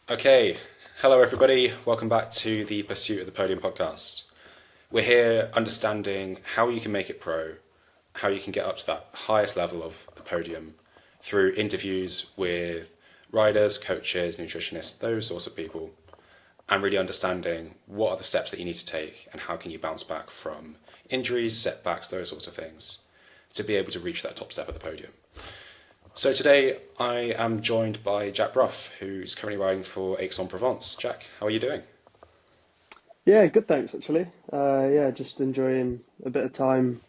Okay, hello everybody. Welcome back to the Pursuit of the Podium podcast. We're here understanding how you can make it pro, how you can get up to that highest level of the podium through interviews with riders, coaches, nutritionists, those sorts of people, and really understanding what are the steps that you need to take and how can you bounce back from injuries, setbacks, those sorts of things to be able to reach that top step at the podium. So today I am joined by Jack Brough, who's currently riding for Aix en Provence. Jack, how are you doing? Yeah, good, thanks actually. Yeah, just enjoying a bit of time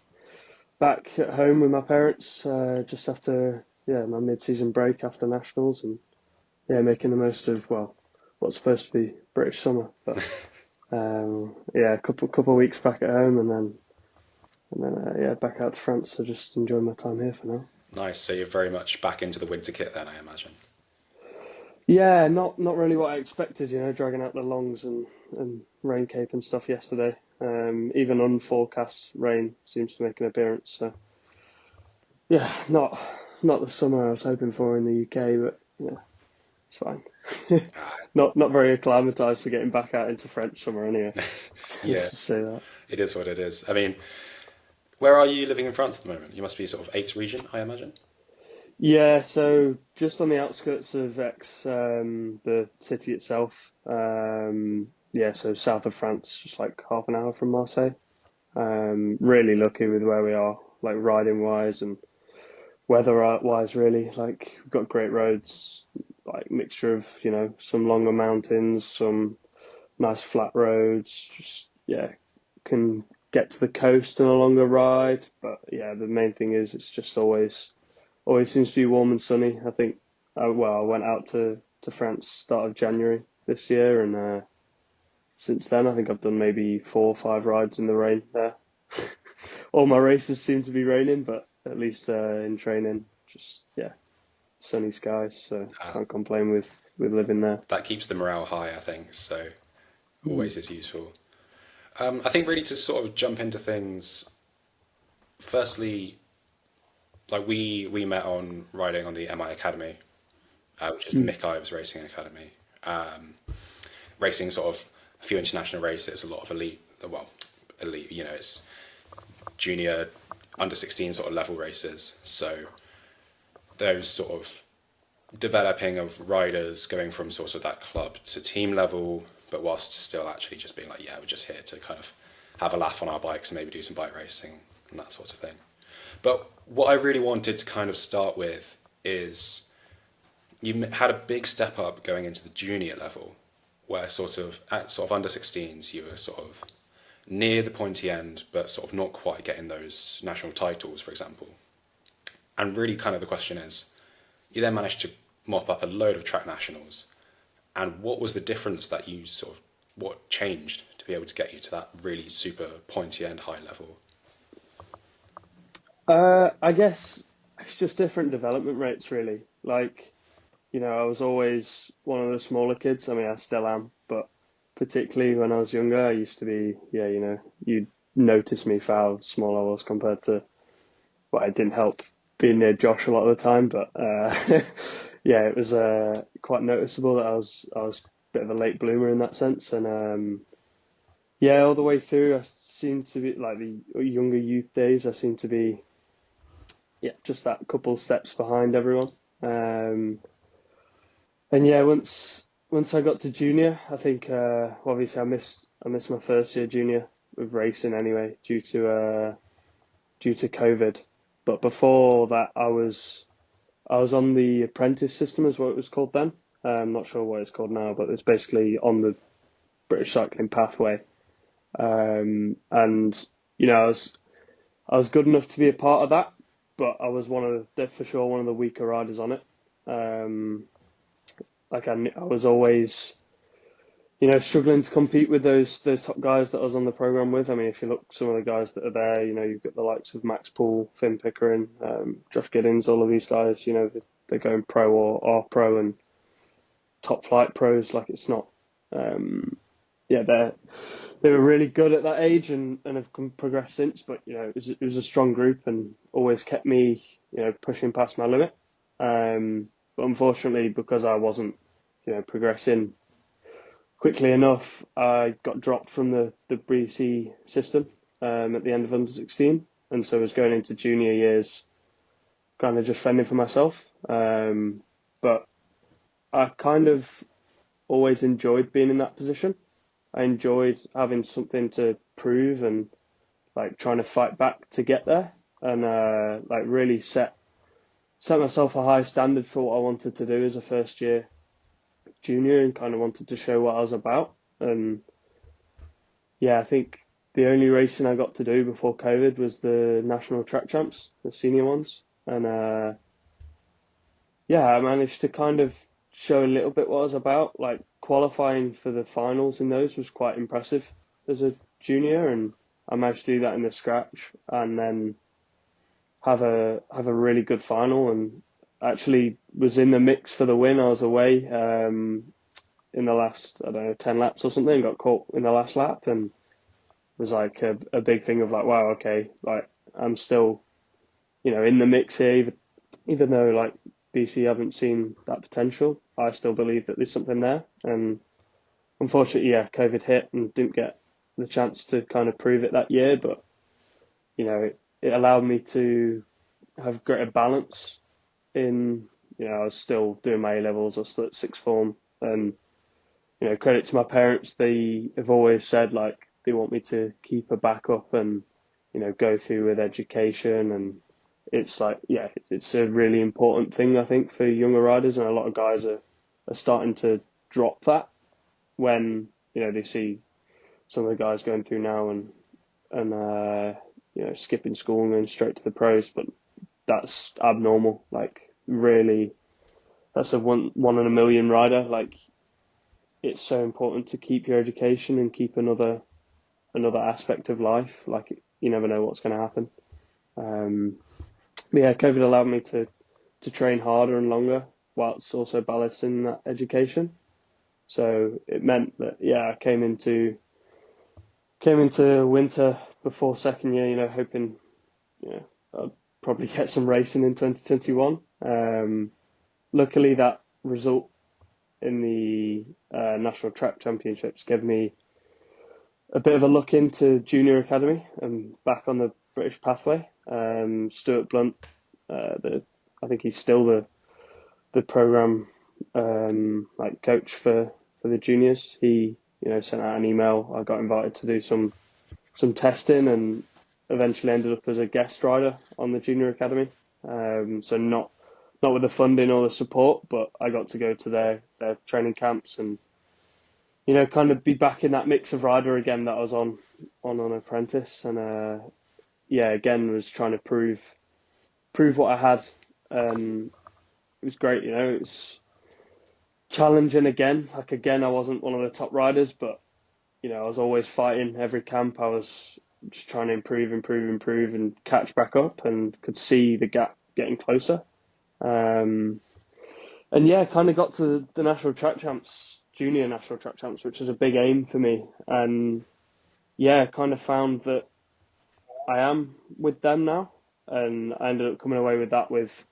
back at home with my parents, just after my mid-season break after nationals, and yeah, making the most of what's supposed to be British summer. But yeah, a couple of weeks back at home, and then yeah, back out to France. So just enjoying my time here for now. Nice. So you're very much back into the winter kit then, I imagine. Yeah, not really what I expected, dragging out the longs and rain cape and stuff yesterday. Even unforecast rain seems to make an appearance. So yeah, not the summer I was hoping for in the UK, but yeah, it's fine. Ah, Not very acclimatized for getting back out into French summer anyway. yeah, Let's just say that. it is what it is. I mean, where are you living in France at the moment? You must be sort of Aix region, I imagine. Yeah, so just on the outskirts of Aix, the city itself. Yeah, so south of France, just like half an hour from Marseille. Really lucky with where we are, like riding wise and weather wise, really. Like we've got great roads, like mixture of, some longer mountains, some nice flat roads. Just yeah, can get to the coast on a longer ride. But yeah, the main thing is it's just always seems to be warm and sunny. I think I went out to France start of January this year, and since then I think I've done maybe 4 or 5 rides in the rain there. All my races seem to be raining, but at least in training, just yeah, sunny skies. So Uh, can't complain with living there. that keeps the morale high, I think. So Mm. always is useful. I think really to sort of jump into things. Firstly, like we met on riding on the MI Academy, which is the Mm. Mick Ives Racing Academy. Racing sort of a few international races, a lot of elite. Well, elite. It's junior, under 16 sort of level races. So those sort of developing of riders going from sort of that club to team level, but whilst still actually just being like, yeah, we're just here to kind of have a laugh on our bikes and maybe do some bike racing and that sort of thing. But what I really wanted to kind of start with is you had a big step up going into the junior level, where sort of at sort of under 16s you were sort of near the pointy end, but sort of not quite getting those national titles, for example. And really, kind of the question is, you then managed to mop up a load of track nationals, and what was the difference that you sort of what changed to be able to get you to that really super pointy end high level? I guess it's just different development rates, really. Like, I was always one of the smaller kids. I mean, I still am, but particularly when I was younger, I used to be, yeah, you'd notice me for how small I was compared to, well, it didn't help being near Josh a lot of the time, but yeah, it was quite noticeable that I was a bit of a late bloomer in that sense, and yeah, all the way through, I seemed to be like the younger youth days. I seemed to be, yeah, just that couple steps behind everyone. Um, And yeah, once I got to junior, I think obviously I missed my first year junior of racing anyway due to COVID. But before that, I was on the apprentice system, is what it was called then. I'm not sure what it's called now, but it's basically on the British cycling pathway. And I was good enough to be a part of that, but I was for sure one of the weaker riders on it. Um, like I was always struggling to compete with those top guys that I was on the program with. I mean, if you look some of the guys that are there, you've got the likes of Max Poole, Finn Pickering, Josh Giddings, all of these guys. They're going pro or are pro and top flight pros. Like it's not, yeah, they were really good at that age and have progressed since. But it was a strong group and always kept me pushing past my limit. But unfortunately, because I wasn't progressing quickly enough, I got dropped from the BC system at the end of under 16, and so I was going into junior years, kind of just fending for myself. But I kind of always enjoyed being in that position. I enjoyed having something to prove and like trying to fight back to get there, and like really set myself a high standard for what I wanted to do as a first year junior, and kind of wanted to show what I was about. And yeah, I think the only racing I got to do before COVID was the national track champs, the senior ones, and yeah, I managed to kind of show a little bit what I was about. Like qualifying for the finals in those was quite impressive as a junior, and I managed to do that in the scratch, and then have a really good final, and actually was in the mix for the win. I was away in the last, I don't know, 10 laps or something, got caught in the last lap, and was like a big thing of like, wow, okay, like I'm still, in the mix here, even though like BC haven't seen that potential, I still believe that there's something there. And unfortunately, yeah, COVID hit and didn't get the chance to kind of prove it that year, but it allowed me to have greater balance in, I was still doing my A levels, I was still at sixth form, and credit to my parents, they have always said like they want me to keep a backup and go through with education. And it's like, yeah, it's a really important thing, I think, for younger riders, and a lot of guys are starting to drop that when they see some of the guys going through now, and skipping school and going straight to the pros. But that's abnormal. Like really, that's a one in a million rider. Like it's so important to keep your education and keep another aspect of life. Like you never know what's going to happen. But yeah, COVID allowed me to train harder and longer whilst also balancing that education. So it meant that yeah, I came into winter before second year, hoping I'd probably get some racing in 2021. Luckily, that result in the National Track Championships gave me a bit of a look into junior academy and back on the British pathway. Stuart Blunt, I think he's still the program like coach for the juniors. He sent out an email. I got invited to do some testing, and eventually ended up as a guest rider on the junior academy. So not with the funding or the support, but I got to go to their training camps and kind of be back in that mix of rider again that I was on apprentice. And yeah, again was trying to prove what I had. It was great, it's challenging again. Like again, I wasn't one of the top riders, but I was always fighting every camp. I was just trying to improve and catch back up, and could see the gap getting closer. And yeah, kind of got to the national track champs, junior national track champs, which was a big aim for me. And yeah, kind of found that I am with them now, and I ended up coming away with that with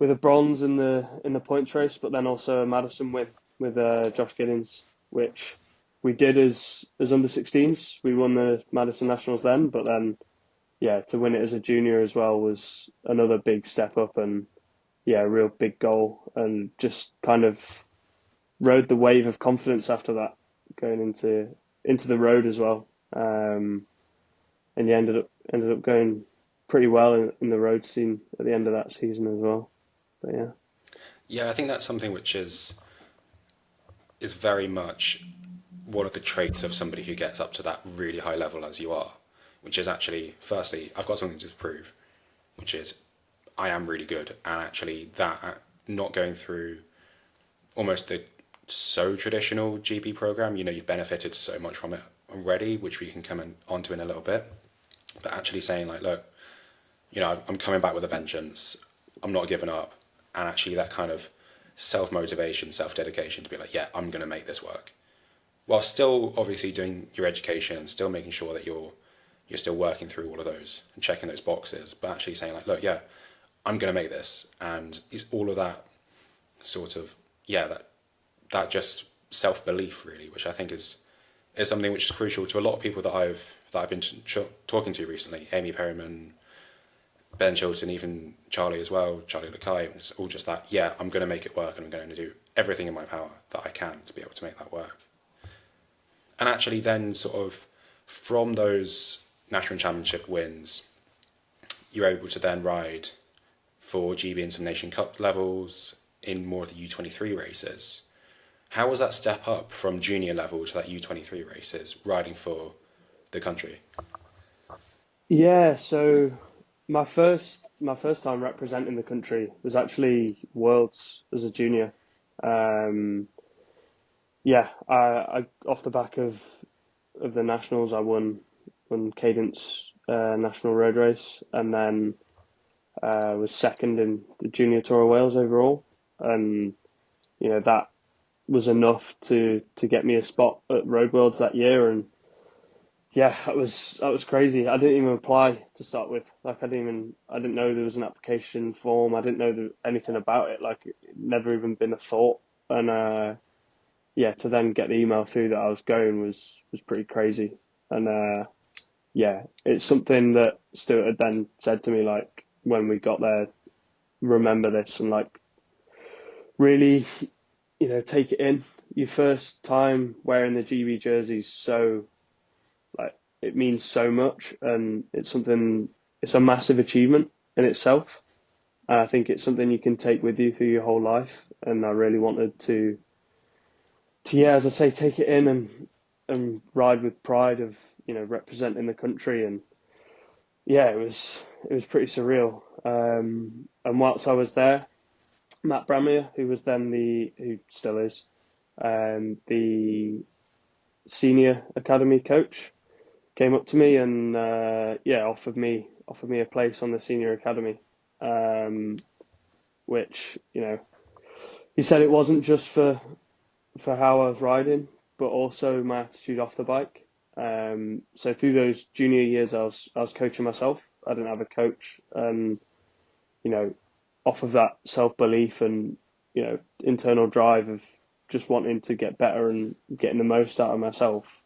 a bronze in the points race, but then also a Madison win with Josh Giddings, which we did as under 16s. We won the Madison Nationals then, but then yeah, to win it as a junior as well was another big step up, and yeah, a real big goal, and just kind of rode the wave of confidence after that, going into the road as well. And yeah, ended up going pretty well in the road scene at the end of that season as well. But yeah. Yeah, I think that's something which is very much one of the traits of somebody who gets up to that really high level as you are, which is actually, firstly, I've got something to prove, which is I am really good, and actually that not going through almost the so traditional GB program, you've benefited so much from it already, which we can come onto in a little bit, but actually saying like, look, I'm coming back with a vengeance, I'm not giving up, and actually that kind of self-motivation, self-dedication to be like, yeah, I'm going to make this work, while still obviously doing your education and still making sure that you're still working through all of those and checking those boxes, but actually saying like, look, yeah, I'm going to make this. And it's all of that sort of, yeah, that that just self belief really, which I think is something which is crucial to a lot of people that I've been talking to recently. Amy Perryman, Ben Chilton, even Charlie as well, Charlie Lakai. It's all just that. Yeah, I'm going to make it work, and I'm going to do everything in my power that I can to be able to make that work. And actually, then sort of from those national championship wins, you're able to then ride for GB and some Nation Cup levels in more of the U23 races. How was that step up from junior level to that U23 races, riding for the country? Yeah, so my first time representing the country was actually Worlds as a junior. Um, yeah, I off the back of the nationals, I won Cadence national road race, and then was second in the Junior Tour of Wales overall, and that was enough to get me a spot at Road Worlds that year, and yeah, that was crazy. I didn't even apply to start with. Like I didn't know there was an application form. I didn't know anything about it. Like it never even been a thought, and yeah, to then get the email through that I was going was pretty crazy, and yeah, it's something that Stuart had then said to me like when we got there, remember this and like really, take it in. Your first time wearing the GB jersey is so like it means so much, and it's a massive achievement in itself. And I think it's something you can take with you through your whole life. And I really wanted to yeah, as I say, take it in and ride with pride of representing the country. And yeah, it was pretty surreal. And whilst I was there, Matt Bramley, who still is the senior academy coach, came up to me and yeah, offered me a place on the senior academy, um, which he said it wasn't just for how I was riding, but also my attitude off the bike. So through those junior years, I was coaching myself. I didn't have a coach, and you know, off of that self belief and internal drive of just wanting to get better and getting the most out of myself.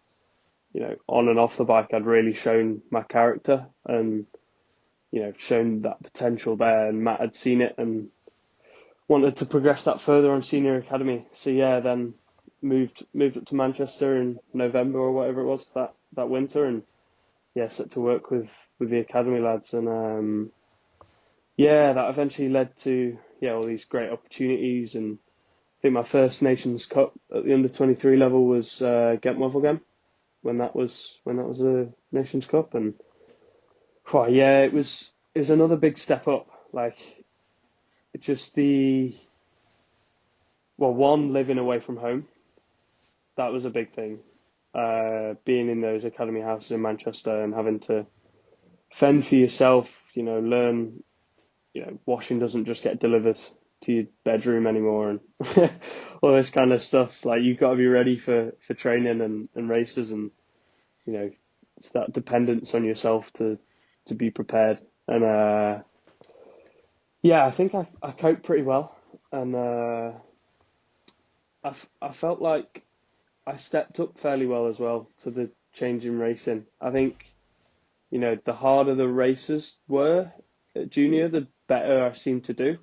On and off the bike, I'd really shown my character and shown that potential there, and Matt had seen it and wanted to progress that further on senior academy. So yeah, then moved up to Manchester in November or whatever it was that winter, and yeah, set to work with the academy lads, and yeah, that eventually led to all these great opportunities. And I think my first Nations Cup at the under 23 level was Ghent Wevelgem when that was a Nations Cup, and yeah, it was another big step up. Like just one, living away from home, that was a big thing. Being in those academy houses in Manchester and having to fend for yourself, learn, washing doesn't just get delivered to your bedroom anymore, and all this kind of stuff. Like you've got to be ready for training and races, and it's that dependence on yourself to be prepared. And yeah, I think I coped pretty well, and I felt like I stepped up fairly well as well to the change in racing. I think the harder the races were at junior, the better I seemed to do,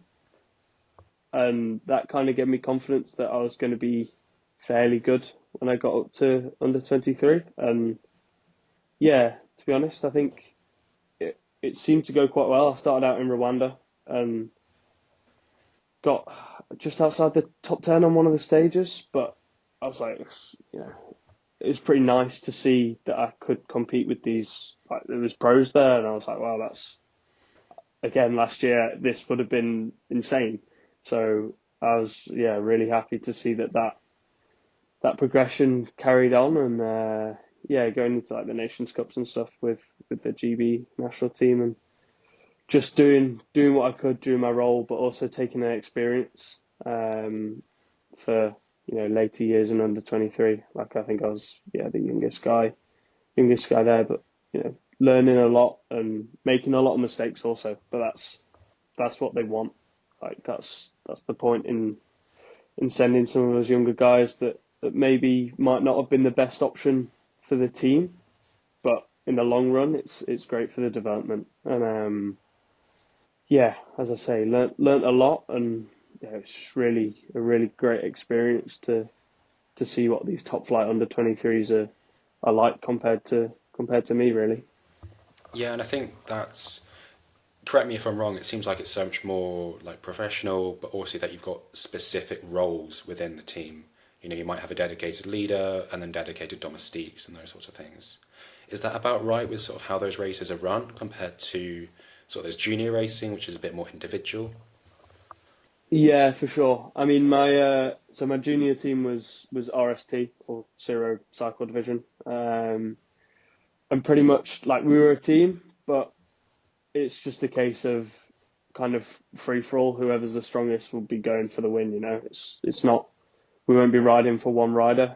and that kind of gave me confidence that I was going to be fairly good when I got up to under 23. And yeah, to be honest, I think it seemed to go quite well. I started out in Rwanda and got just outside the top 10 on one of the stages, but I was like, it was pretty nice to see that I could compete with these, like there was pros there, and I was like, wow, that's, again, last year, this would have been insane. So I was, yeah, really happy to see that progression carried on, and yeah, going into like the Nations Cups and stuff with the GB national team, and just doing what I could during my role, but also taking an experience for later years and under 23. Like I think I was the youngest guy there, but learning a lot and making a lot of mistakes also. But that's what they want. Like that's the point in sending some of those younger guys that maybe might not have been the best option for the team, but in the long run, it's great for the development. And yeah, as I say, learnt a lot, and yeah, it's just really a really great experience to see what these top flight under 23s are like compared to me, really. Yeah, and I think that's, correct me if I'm wrong, it seems like it's so much more like professional, but also that you've got specific roles within the team. You know, you might have a dedicated leader and then dedicated domestiques and those sorts of things. Is that about right with sort of how those races are run compared to sort of those junior racing, which is a bit more individual? Yeah, for sure. I mean, my junior team was RST, or Zero Cycle Division, and pretty much like we were a team, but it's just a case of kind of free for all. Whoever's the strongest will be going for the win. You know, it's not, we won't be riding for one rider.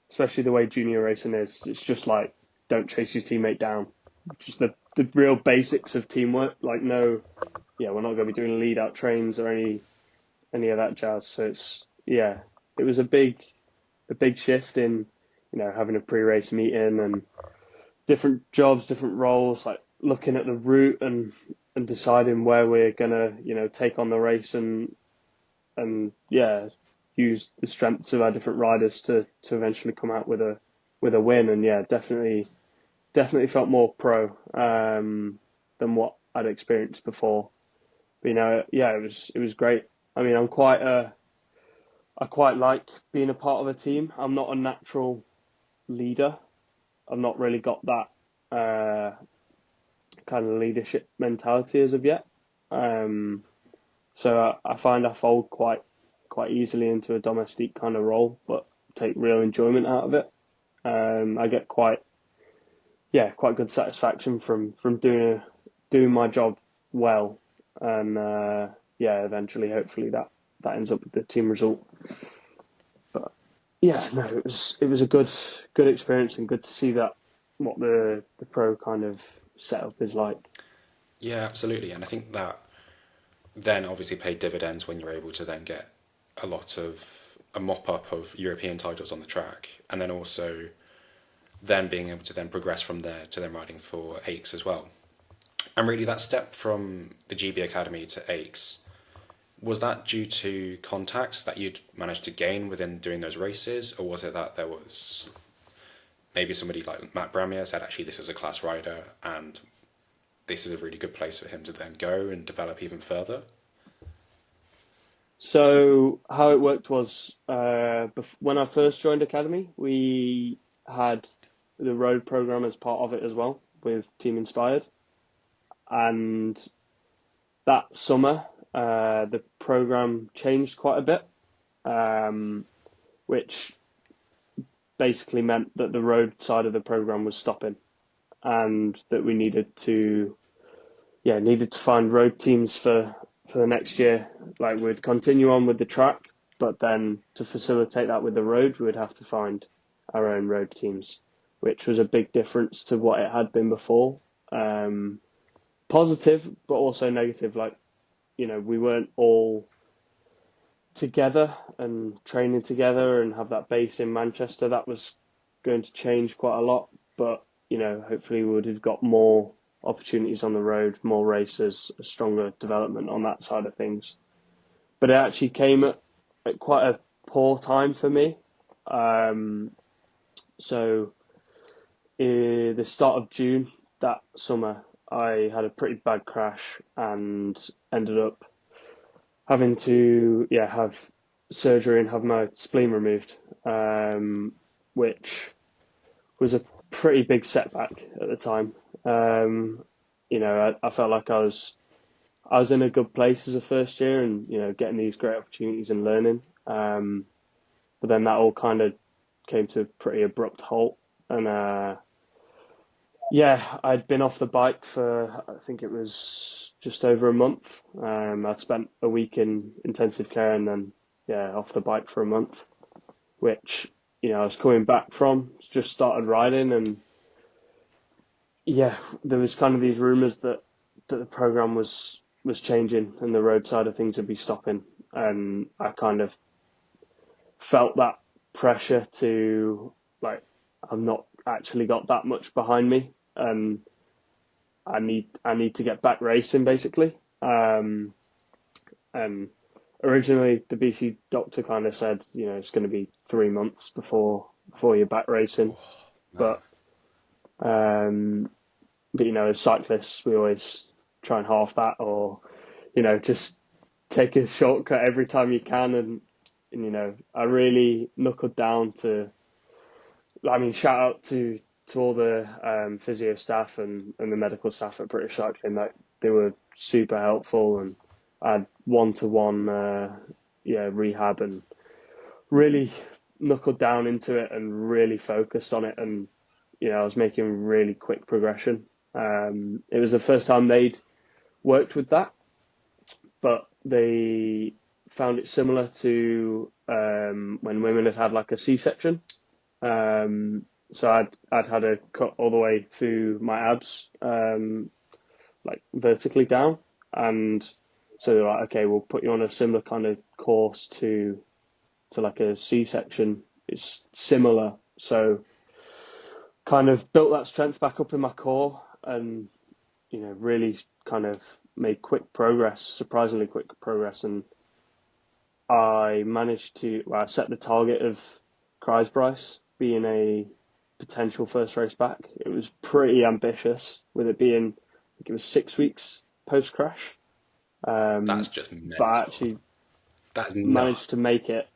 Especially the way junior racing is. It's just like, don't chase your teammate down. Just the real basics of teamwork. Like, no, yeah, we're not going to be doing lead out trains or any of that jazz. So it's, yeah, it was a big shift in, having a pre-race meeting and different jobs, different roles, like looking at the route and deciding where we're gonna, take on the race and yeah, use the strengths of our different riders to eventually come out with a win. And yeah, definitely felt more pro than what I'd experienced before. But yeah, it was great. I mean, I quite like being a part of a team. I'm not a natural leader. I've not really got that kind of leadership mentality as of yet. Um, so I find I fold quite easily into a domestique kind of role, but take real enjoyment out of it. I get quite good satisfaction from doing my job well, and yeah, eventually, hopefully that ends up with the team result. But yeah, no, it was a good experience and good to see that what the pro kind of setup is like. Yeah, absolutely. And I think that then obviously paid dividends when you're able to then get a mop up of European titles on the track, and then also then being able to then progress from there to then riding for Aix as well. And really, that step from the GB Academy to Aix, was that due to contacts that you'd managed to gain within doing those races, or was it that there was maybe somebody like Matt Bramier said, actually, this is a class rider and this is a really good place for him to then go and develop even further? So how it worked was when I first joined Academy, we had the road program as part of it as well with Team Inspired, and that summer the program changed quite a bit, which basically meant that the road side of the program was stopping, and that we needed to find road teams for the next year. Like, we'd continue on with the track, but then to facilitate that with the road, we would have to find our own road teams, which was a big difference to what it had been before. Positive, but also negative. Like, we weren't all together and training together and have that base in Manchester. That was going to change quite a lot, but hopefully we would have got more opportunities on the road, more races, a stronger development on that side of things. But it actually came at quite a poor time for me. So the start of June that summer, I had a pretty bad crash and ended up having to have surgery and have my spleen removed, which was a pretty big setback at the time. I felt like I was in a good place as a first year, and getting these great opportunities and learning. But then that all kind of came to a pretty abrupt halt, and yeah, I'd been off the bike for, I think it was just over a month. I'd spent a week in intensive care and then off the bike for a month, which I was coming back from, just started riding, and yeah, there was kind of these rumours that the program was was changing and the road side of things would be stopping, and I kind of felt that pressure to, like, I've not actually got that much behind me, and I need to get back racing basically. And originally the BC doctor kind of said, it's going to be 3 months before you're back racing, Man. but um, as cyclists we always try and half that, or just take a shortcut every time you can, and I really knuckled down to, I mean, shout out to all the physio staff and the medical staff at British Cycling. That they were super helpful, and I had one-to-one rehab, and really knuckled down into it and really focused on it, and I was making really quick progression. It was the first time they'd worked with that, but they found it similar to when women had like a C-section. So I'd had a cut all the way through my abs, like vertically down, and so they're like, okay, we'll put you on a similar kind of course to like a C-section. It's similar, so kind of built that strength back up in my core, and really kind of made quick progress, surprisingly quick progress, and I managed to, well, I set the target of Kreisbryce being a potential first race back. It was pretty ambitious, with it being, I think it was 6 weeks post crash. That's just But I mental. actually That's managed to nuts. make it.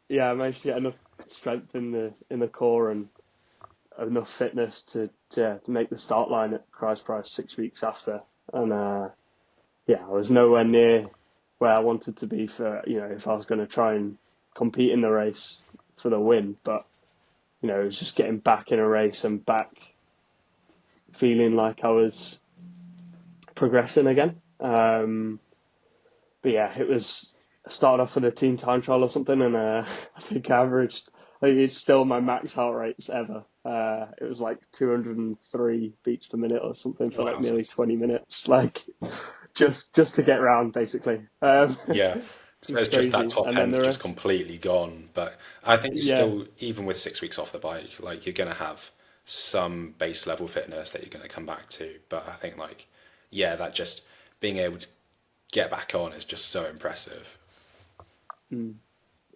Yeah, I managed to get enough strength in the core and enough fitness to make the start line at Kreisbryce 6 weeks after. And I was nowhere near where I wanted to be for, if I was going to try and compete in the race for the win. But, it was just getting back in a race and back feeling like I was progressing again. But yeah, it was, I started off with a team time trial or something, and I think it's still my max heart rates ever. It was like 203 beats per minute or something for like nearly Wowzers. 20 minutes, like just to get round basically. Yeah. It So was it's just that crazy. top And then end's the just rest, completely gone. But I think it's yeah. still, even with 6 weeks off the bike, like you're gonna have some base level fitness that you're gonna come back to. But I think like, yeah, that just being able to get back on is just so impressive. Mm.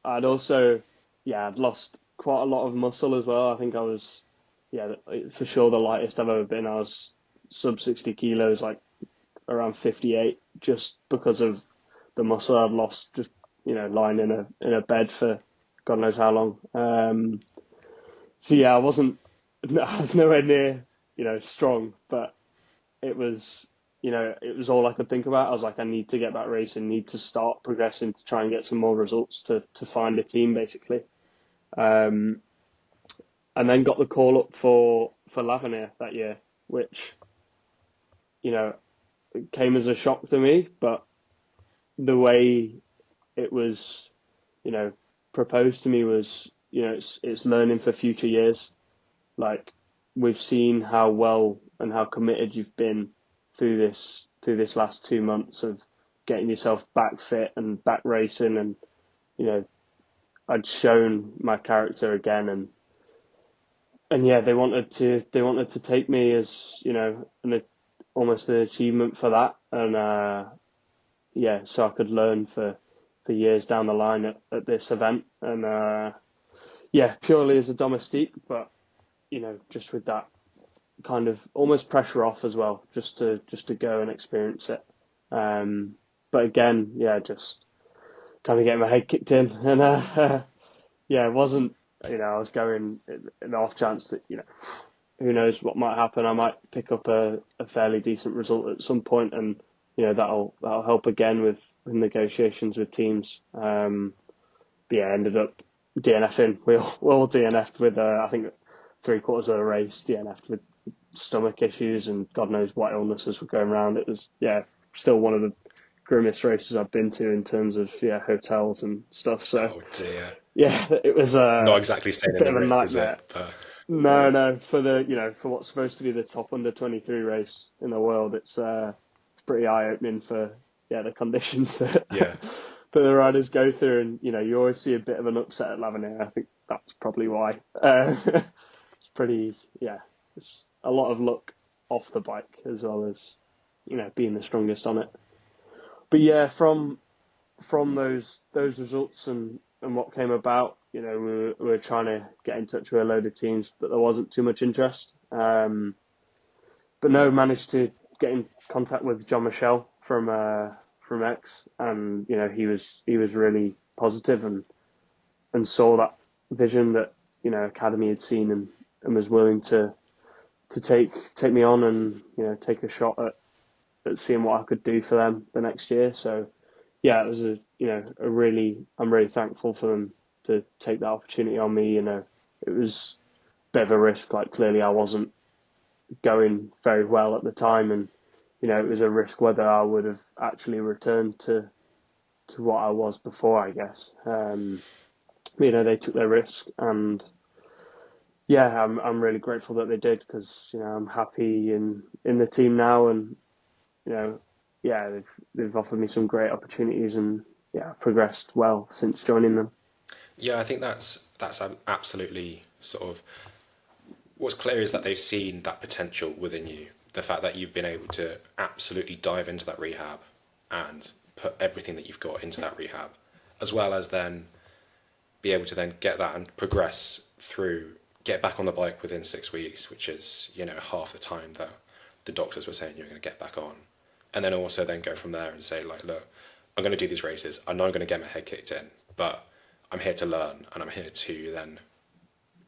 I'd also, I'd lost quite a lot of muscle as well. I think I was, for sure the lightest I've ever been. I was sub 60 kilos, like around 58, just because of the muscle I'd lost, just lying in a bed for God knows how long. So yeah, I wasn't, I was nowhere near strong, but it was it was all I could think about. I was like, I need to get back racing, need to start progressing to try and get some more results to find a team basically. Um, and then got the call up for Lavernier that year, which you know came as a shock to me, but the way it was you know proposed to me was it's learning for future years. Like, we've seen how well and how committed you've been through this last 2 months of getting yourself back fit and back racing, and you know I'd shown my character again, and yeah, they wanted to take me as almost an achievement for that, and so I could learn for years down the line at this event, and purely as a domestique, but just with that kind of almost pressure off as well, just to go and experience it. But again, just kind of getting my head kicked in, and it wasn't. I was going in the off chance that who knows what might happen. I might pick up a fairly decent result at some point, and that'll help again with negotiations with teams. Ended up DNFing. We all DNF'd with I think 3/4 of the race DNF'd with stomach issues, and God knows what illnesses were going around. It was still one of the grimmest races I've been to in terms of hotels and stuff. So Oh dear. it was Not a exactly staying in bit the of a race, is nightmare. it? But No, for for what's supposed to be the top under 23 race in the world, it's pretty eye opening for the conditions that Yeah. that the riders go through, and you always see a bit of an upset at Lavenir. I think that's probably why. It's pretty, it's a lot of luck off the bike as well as being the strongest on it. But yeah, from those results and what came about, we were trying to get in touch with a load of teams, but there wasn't too much interest. But no, managed to get in contact with John Michel from Aix, and he was really positive and saw that vision that Academy had seen, and was willing to take me on and take a shot at seeing what I could do for them the next year. So yeah, it was I'm really thankful for them to take that opportunity on me. It was a bit of a risk. Like, clearly I wasn't going very well at the time, and it was a risk whether I would have actually returned to what I was before, I guess. They took their risk, and yeah, I'm really grateful that they did, because I'm happy in the team now, and you know yeah, they've offered me some great opportunities, and yeah, I've progressed well since joining them. Yeah, I think that's absolutely sort of what's clear is that they've seen that potential within you. The fact that you've been able to absolutely dive into that rehab and put everything that you've got into that rehab, as well as then be able to then get that and progress through, get back on the bike within 6 weeks, which is, half the time that the doctors were saying you're going to get back on. And then also then go from there and say, like, look, I'm going to do these races. I know I'm going to get my head kicked in, but I'm here to learn, and I'm here to then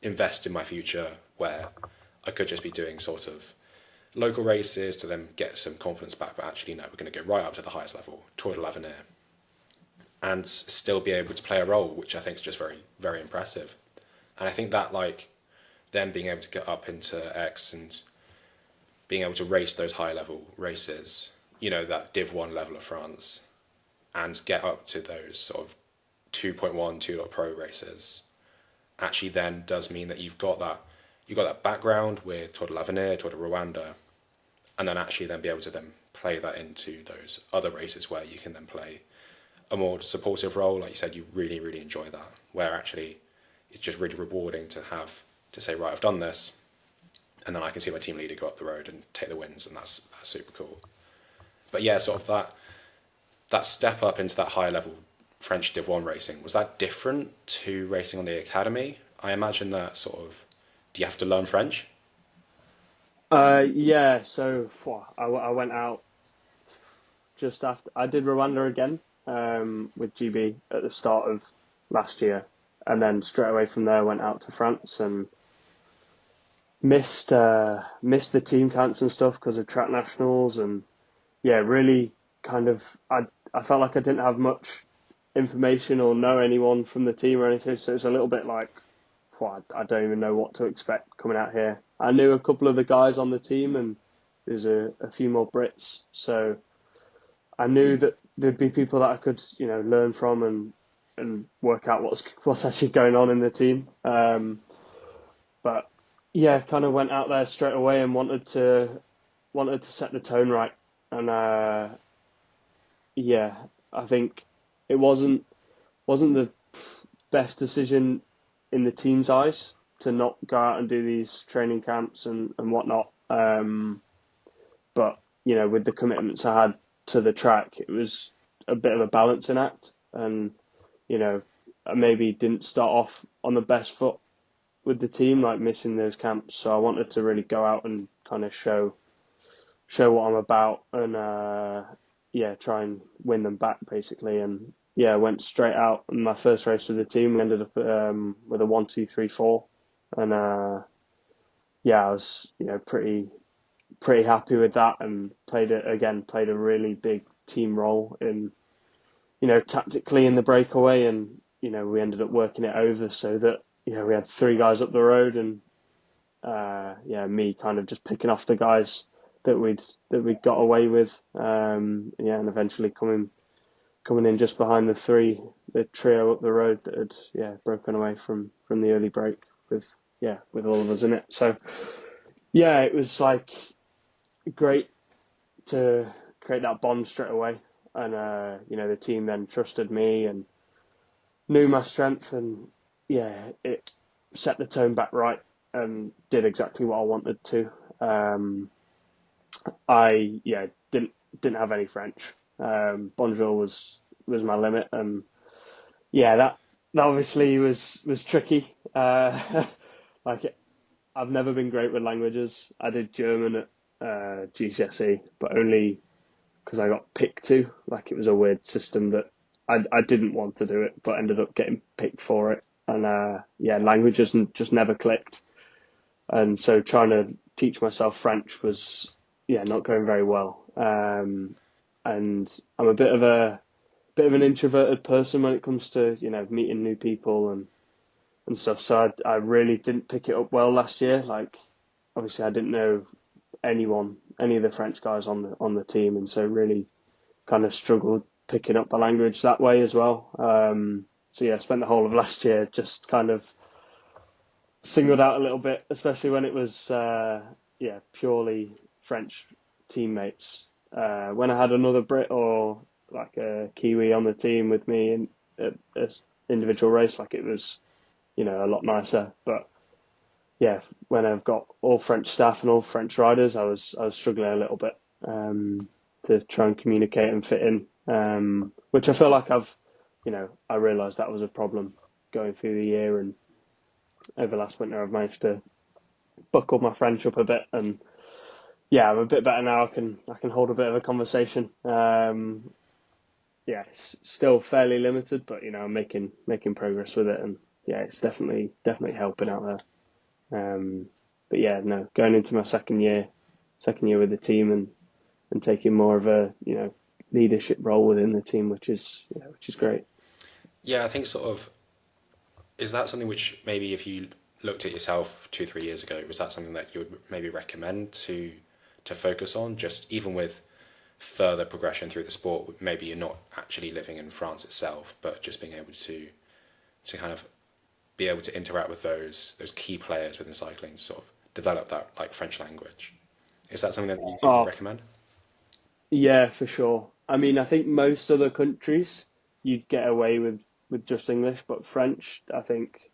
invest in my future, where I could just be doing sort of local races to then get some confidence back. But actually, no, we're going to go right up to the highest level, Tour de l'Avenir, and still be able to play a role, which I think is just very, very impressive. And I think that, like, them being able to get up into Aix and being able to race those high level races, that Div 1 level of France, and get up to those sort of 2.1, 2 Pro races, actually then does mean that you've got that background with Tour de l'Avenir, Tour de Rwanda, and then actually then be able to then play that into those other races where you can then play a more supportive role. Like you said, you really, really enjoy that, where actually it's just really rewarding to have to say, right, I've done this, and then I can see my team leader go up the road and take the wins, and that's super cool. But yeah, sort of that step up into that high level French Div 1 racing, was that different to racing on the academy? I imagine that sort of, do you have to learn French? Yeah, so I went out just after I did Rwanda again, with GB at the start of last year, and then straight away from there went out to France and missed the team camps and stuff because of track nationals, and yeah, really kind of I felt like I didn't have much information or know anyone from the team or anything, so it's a little bit like, I don't even know what to expect coming out here. I knew a couple of the guys on the team, and there's a few more Brits, so I knew that there'd be people that I could learn from and work out what's actually going on in the team. But yeah, kind of went out there straight away and wanted to set the tone right, and yeah, I think it wasn't the best decision in the team's eyes to not go out and do these training camps and whatnot. But with the commitments I had to the track, it was a bit of a balancing act, and I maybe didn't start off on the best foot with the team, like missing those camps. So I wanted to really go out and kind of show what I'm about, and yeah, try and win them back basically. And yeah, went straight out in my first race with the team. We ended up with a 1, 2, 3, 4, and yeah, I was pretty happy with that, and played a really big team role in tactically in the breakaway, and we ended up working it over so that we had three guys up the road, and yeah, me kind of just picking off the guys that we'd got away with, yeah, and eventually coming in just behind the trio up the road that had broken away from the early break with with all of us in it. So yeah, it was like great to create that bond straight away. And, the team then trusted me and knew my strength, and it set the tone back right and did exactly what I wanted to. I didn't have any French. Bonjour was my limit, and that obviously was tricky. Like I've never been great with languages. I did German at GCSE, but only because I got picked to. Like it was a weird system that I didn't want to do it, but ended up getting picked for it. And languages just never clicked. And so trying to teach myself French was not going very well. And I'm a bit of an introverted person when it comes to meeting new people and stuff. So I really didn't pick it up well last year. Like obviously I didn't know any of the French guys on the team, and so really kind of struggled picking up the language that way as well. I spent the whole of last year just kind of singled out a little bit, especially when it was purely French teammates. When I had another Brit or like a Kiwi on the team with me in a individual race, like it was a lot nicer. But when I've got all French staff and all French riders, I was struggling a little bit to try and communicate and fit in, which I feel like I realised that was a problem going through the year, and over last winter I've managed to buckle my French up a bit, and I'm a bit better now. I can hold a bit of a conversation. It's still fairly limited, but I'm making progress with it, and it's definitely helping out there. Going into my second year with the team and taking more of a leadership role within the team, which is great. Yeah, I think sort of, is that something which maybe if you looked at yourself 2, 3 years ago, was that something that you would maybe recommend to focus on, just even with further progression through the sport? Maybe you're not actually living in France itself, but just being able to kind of be able to interact with those key players within cycling to sort of develop that like French language. Is that something that you think you'd Oh, recommend? yeah, for sure. I mean, I think most other countries you'd get away with just English, but French, I think,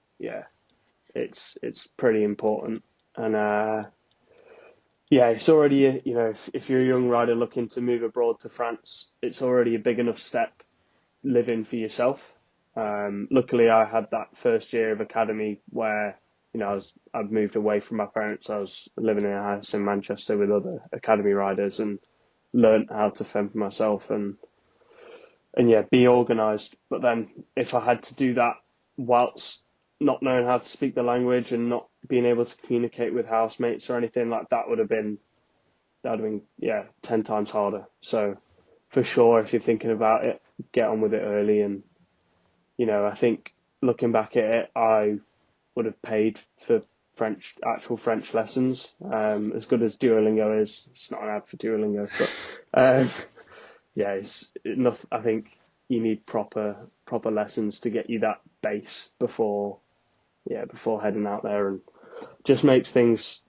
it's pretty important. And it's already if you're a young rider looking to move abroad to France, it's already a big enough step living for yourself. Luckily, I had that first year of academy where I'd moved away from my parents. I was living in a house in Manchester with other academy riders and learnt how to fend for myself and be organised. But then if I had to do that whilst not knowing how to speak the language and not being able to communicate with housemates or anything like that, would have been 10 times harder. So for sure, if you're thinking about it, get on with it early. And I think looking back at it, I would have paid for actual French lessons. As good as Duolingo is, it's not an ad for Duolingo, but it's enough. I think you need proper lessons to get you that base before heading out there, and just makes things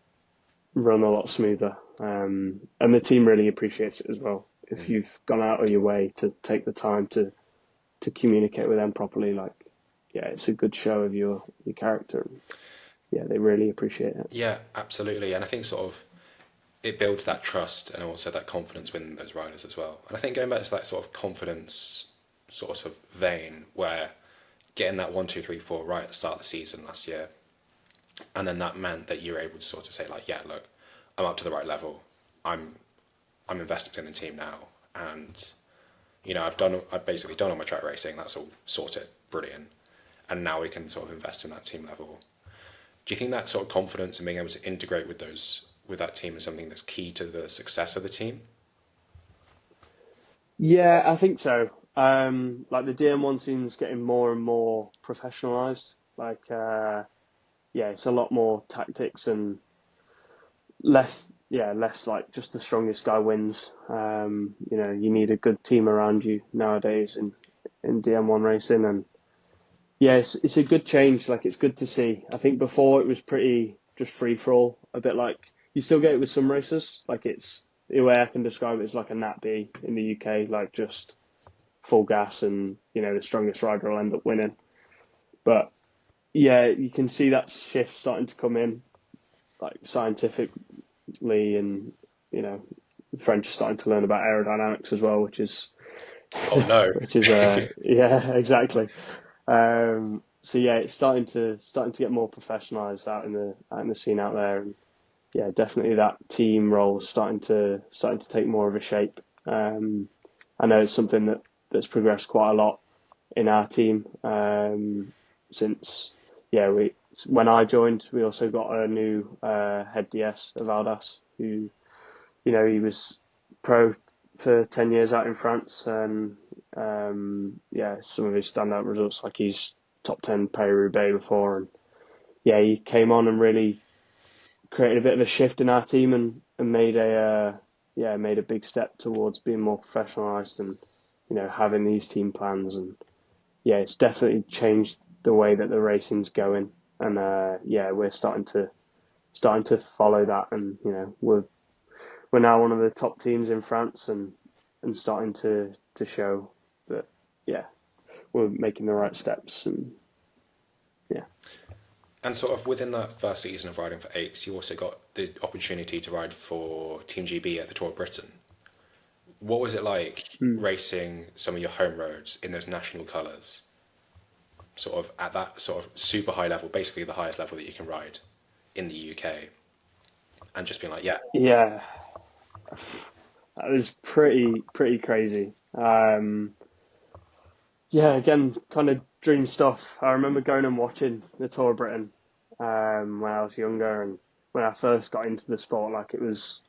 run a lot smoother. And the team really appreciates it as well. If you've gone out of your way to take the time to communicate with them properly, it's a good show of your character. They really appreciate it. Yeah, absolutely. And I think sort of it builds that trust and also that confidence within those riders as well. And I think going back to that sort of confidence sort of vein, where getting that 1, 2, 3, 4 right at the start of the season last year, and then that meant that you were able to sort of say like, yeah, look, I'm up to the right level. I'm invested in the team now, and I've basically done all my track racing. That's all sorted, brilliant. And now we can sort of invest in that team level. Do you think that sort of confidence and being able to integrate with that team is something that's key to the success of the team? Yeah, I think so. Like the DM1 scene's getting more and more professionalized. It's a lot more tactics and less like just the strongest guy wins. You need a good team around you nowadays in DM1 racing, and Yeah, it's a good change. Like it's good to see. I think before it was pretty just free for all, a bit like you still get it with some races. Like it's the way I can describe it is like a Nat B in the UK, like just full gas and the strongest rider will end up winning. But yeah, you can see that shift starting to come in, like scientifically, and you know, the French are starting to learn about aerodynamics as well, Oh no. which is yeah, exactly. So yeah, it's starting to get more professionalized out in the scene out there, and yeah, definitely that team role is starting to take more of a shape. I know it's something that's progressed quite a lot in our team since yeah we when I joined we also got a new head DS of Aldas who he was pro for 10 years out in France and yeah some of his standout results like he's top 10 Paris-Roubaix before and yeah he came on and really created a bit of a shift in our team and made a big step towards being more professionalized and having these team plans and yeah, it's definitely changed the way that the racing's going, and yeah, we're starting to follow that, and we're now one of the top teams in France, and starting to show that yeah, we're making the right steps, and yeah, And sort of within that first season of riding for Aix, you also got the opportunity to ride for Team GB at the Tour of Britain. What was it like mm. racing some of your home roads in those national colours, sort of at that sort of super high level, basically the highest level that you can ride in the UK, and just being like, yeah, Yeah, that was pretty crazy. Yeah, again, kind of dream stuff. I remember going and watching the Tour of Britain when I was younger and when I first got into the sport. Like it was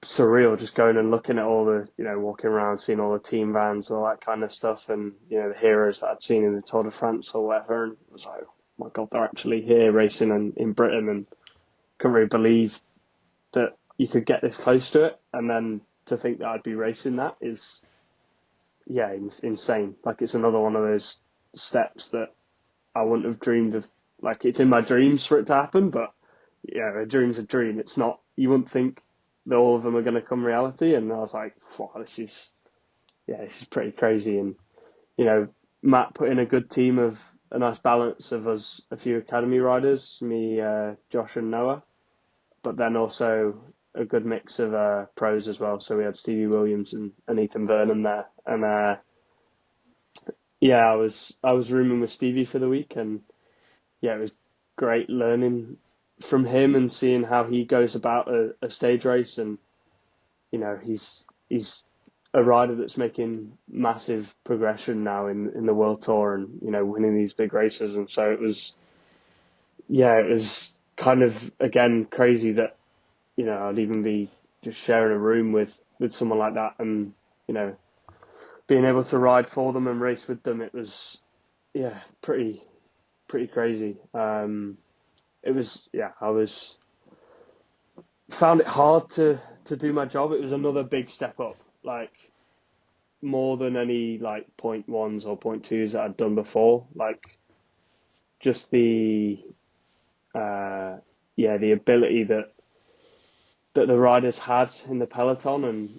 surreal just going and looking at all the, walking around, seeing all the team vans, all that kind of stuff, and the heroes that I'd seen in the Tour de France or whatever. And it was like, oh my God, they're actually here racing in Britain, and couldn't really believe that you could get this close to it. And then to think that I'd be racing that is yeah, insane. Like it's another one of those steps that I wouldn't have dreamed of. Like it's in my dreams for it to happen, but yeah, a dream's a dream. It's not. You wouldn't think that all of them are going to come reality. And I was like, wow, this is pretty crazy. And Matt put in a good team of a nice balance of us, a few academy riders, me, Josh, and Noah, but then also a good mix of pros as well. So we had Stevie Williams and Ethan Vernon there, and yeah, I was rooming with Stevie for the week, and yeah, it was great learning from him and seeing how he goes about a stage race, and he's a rider that's making massive progression now in the world tour, and winning these big races, and so it was kind of again crazy that I'd even be just sharing a room with someone like that, and you know being able to ride for them and race with them. It was yeah pretty crazy. It was yeah I was found it hard to do my job. It was another big step up, like more than any like point ones or point twos that I'd done before. Like just uh the ability that the riders had in the peloton, and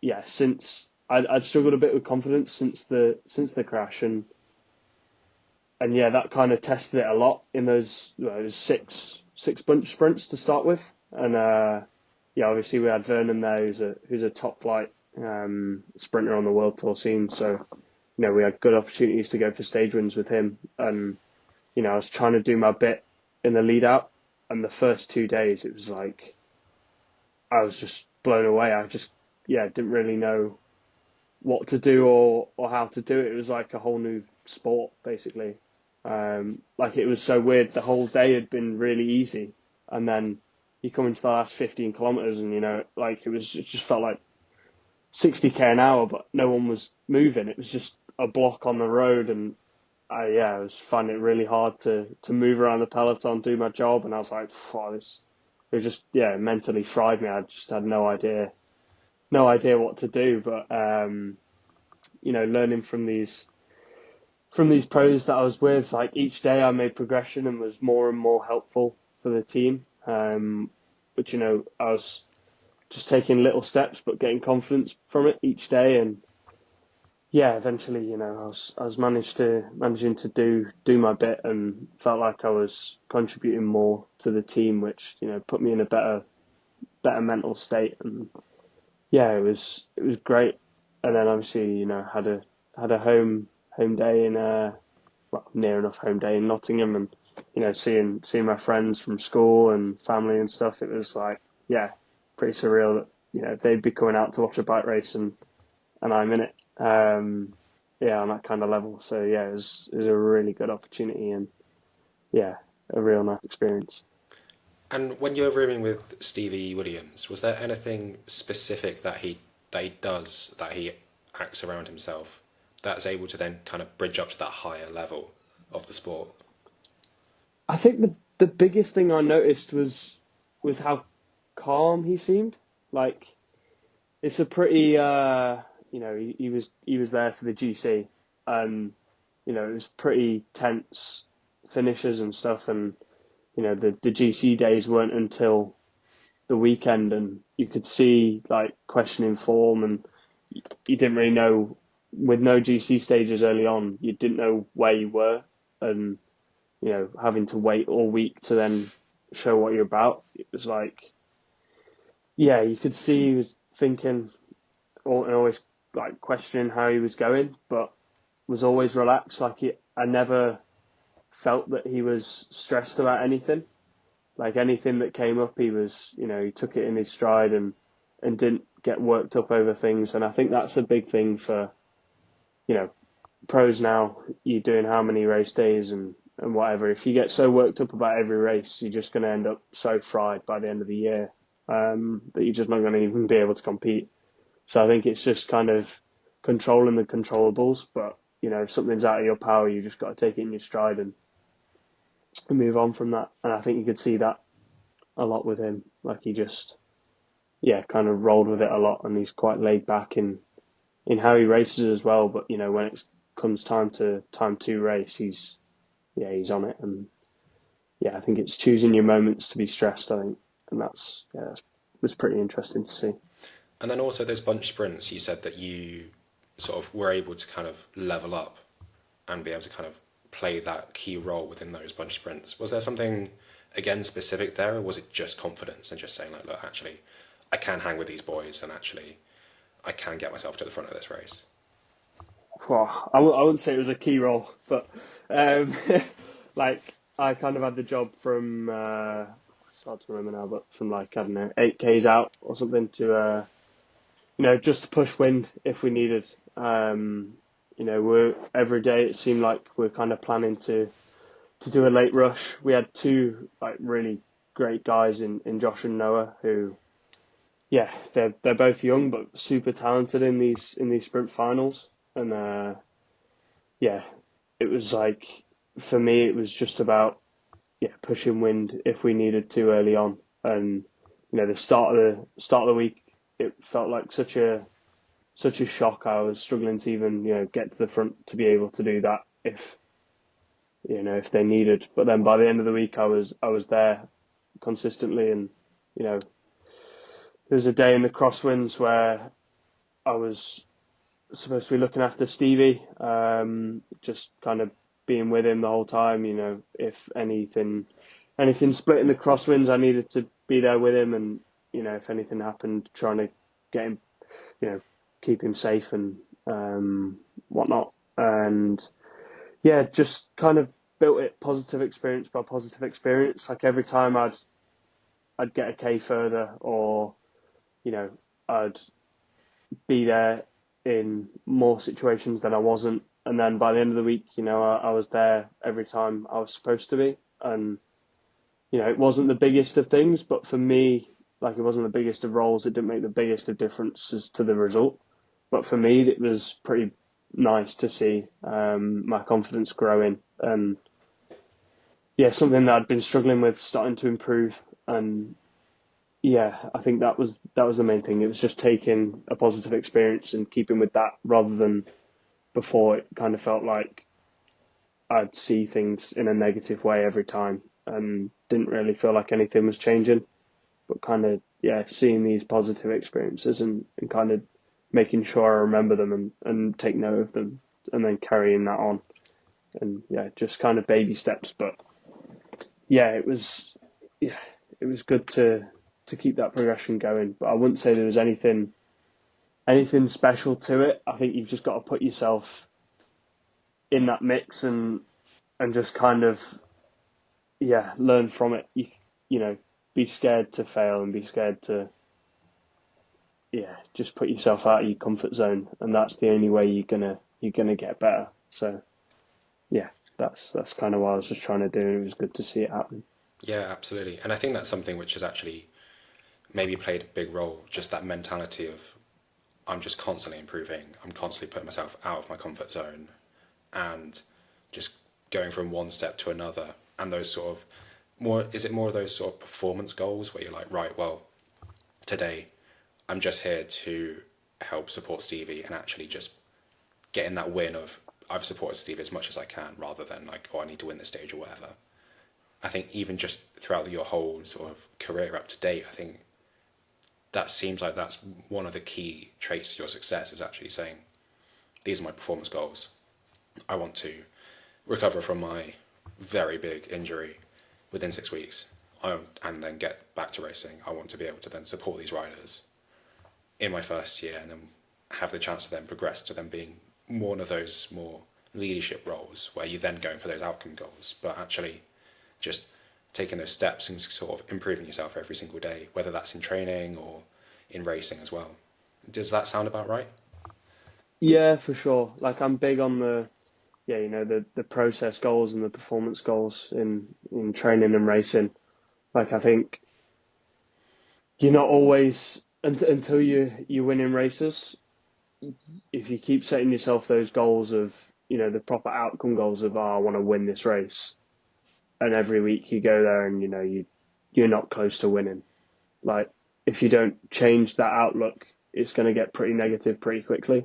yeah, since I'd struggled a bit with confidence since the crash, and yeah, that kind of tested it a lot in those six bunch sprints to start with, and yeah, obviously we had Vernon there, who's a top flight sprinter on the world tour scene, so we had good opportunities to go for stage wins with him, and I was trying to do my bit in the lead out, and the first 2 days it was like I was just blown away. I just yeah didn't really know what to do or how to do it. It was like a whole new sport basically. Like it was so weird. The whole day had been really easy, and then you come into the last 15 kilometers, and like it just felt like 60k an hour, but no one was moving. It was just a block on the road, and I was finding it really hard to move around the peloton, do my job, and I was like, "Wow, this." It was just yeah mentally fried me. I just had no idea what to do. But learning from these from these pros that I was with, like each day I made progression and was more and more helpful for the team. Which, I was just taking little steps, but getting confidence from it each day. And yeah, eventually, I was managing to do my bit and felt like I was contributing more to the team, which, put me in a better mental state. And yeah, it was great. And then obviously, had a home day in well, near enough home day in Nottingham, and seeing my friends from school and family and stuff. It was like, yeah, pretty surreal that they'd be coming out to watch a bike race, and I'm in it. Yeah, on that kind of level. So yeah, it was a really good opportunity, and yeah, a real nice experience. And when you were rooming with Stevie Williams, was there anything specific that he does, that he acts around himself, that's able to then kind of bridge up to that higher level of the sport? I think the biggest thing I noticed was how calm he seemed. Like, it's a pretty he was there for the GC, and it was pretty tense finishes and stuff, and the GC days weren't until the weekend, and you could see like questioning form, and you didn't really know, with no GC stages early on, you didn't know where you were, and having to wait all week to then show what you're about. It was like, yeah, you could see he was thinking, and always like questioning how he was going, but was always relaxed. Like, I never felt that he was stressed about anything. Like, anything that came up, he took it in his stride, and didn't get worked up over things. And I think that's a big thing for, you know, pros now. You're doing how many race days and whatever. If you get so worked up about every race, you're just going to end up so fried by the end of the year, that you're just not going to even be able to compete. So I think it's just kind of controlling the controllables. But, if something's out of your power, you just got to take it in your stride and move on from that. And I think you could see that a lot with him. Like, he just, yeah, kind of rolled with it a lot, and he's quite laid back in how he races as well. But, when it comes time to race, he's on it. And yeah, I think it's choosing your moments to be stressed, I think. And that was pretty interesting to see. And then also those bunch sprints, you said that you sort of were able to kind of level up and be able to kind of play that key role within those bunch sprints. Was there something, again, specific there, or was it just confidence and just saying, like, look, actually, I can hang with these boys, and actually, I can get myself to the front of this race? Well, I wouldn't say it was a key role, but um, like, I kind of had the job from, it's hard to remember now, but from like, I don't know, 8Ks out or something to, just to push wind if we needed. We're every day it seemed like we're kind of planning to do a late rush. We had two like really great guys in Josh and Noah, who, yeah, they're both young but super talented in these sprint finals. And yeah, it was like, for me it was just about, yeah, pushing wind if we needed to early on. And the start of the week, it felt like such a shock. I was struggling to even get to the front to be able to do that if they needed. But then by the end of the week, I was there consistently. And there was a day in the crosswinds where I was supposed to be looking after Stevie, just kind of being with him the whole time. If anything split in the crosswinds, I needed to be there with him, and if anything happened, trying to get him, keep him safe and whatnot. And yeah, just kind of built it positive experience by positive experience. Like, every time I'd get a K further, or I'd be there in more situations than I wasn't. And then by the end of the week, I was there every time I was supposed to be. And it wasn't the biggest of things, but for me, like, it wasn't the biggest of roles. It didn't make the biggest of differences to the result. But for me, it was pretty nice to see my confidence growing, and yeah, something that I'd been struggling with starting to improve. And yeah, I think that was the main thing. It was just taking a positive experience and keeping with that, rather than before. It kind of felt like I'd see things in a negative way every time and didn't really feel like anything was changing. But kind of, yeah, seeing these positive experiences and kind of making sure I remember them and take note of them and then carrying that on. And yeah, just kind of baby steps. But yeah, yeah, it was good to keep that progression going. But I wouldn't say there was anything special to it. I think you've just got to put yourself in that mix and just kind of, yeah, learn from it. You know, be scared to fail and be scared to, yeah, just put yourself out of your comfort zone, and that's the only way you're gonna get better. So yeah, that's kind of what I was just trying to do. It was good to see it happen. Yeah, absolutely. And I think that's something which has actually maybe played a big role, just that mentality of I'm just constantly improving. I'm constantly putting myself out of my comfort zone and just going from one step to another. And those sort of is it more of those sort of performance goals where you're like, right, well, today I'm just here to help support Stevie and actually just getting that win of I've supported Stevie as much as I can rather than like, oh, I need to win this stage or whatever. I think even just throughout your whole sort of career up to date, I think that seems like that's one of the key traits to your success is actually saying, these are my performance goals. I want to recover from my very big injury within 6 weeks and then get back to racing. I want to be able to then support these riders in my first year and then have the chance to then progress to them being one of those more leadership roles where you're then going for those outcome goals, but actually just taking those steps and sort of improving yourself every single day, whether that's in training or in racing as well. Does that sound about right? Yeah, for sure. Like I'm big on yeah, the process goals and the performance goals in training and racing. Like I think you're not always until you win in races. If you keep setting yourself those goals of the proper outcome goals of I want to win this race, and every week you go there and you're not close to winning. Like if you don't change that outlook, it's going to get pretty negative pretty quickly.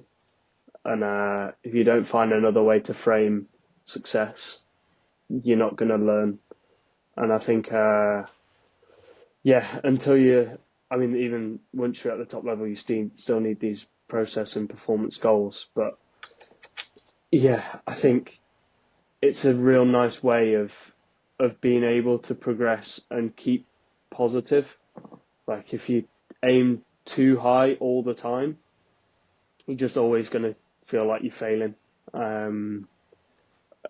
And if you don't find another way to frame success, you're not going to learn. And I think, yeah, I mean, even once you're at the top level, you still need these process and performance goals. But yeah, I think it's a real nice way of being able to progress and keep positive. Like if you aim too high all the time, you're just always going to feel like you're failing. And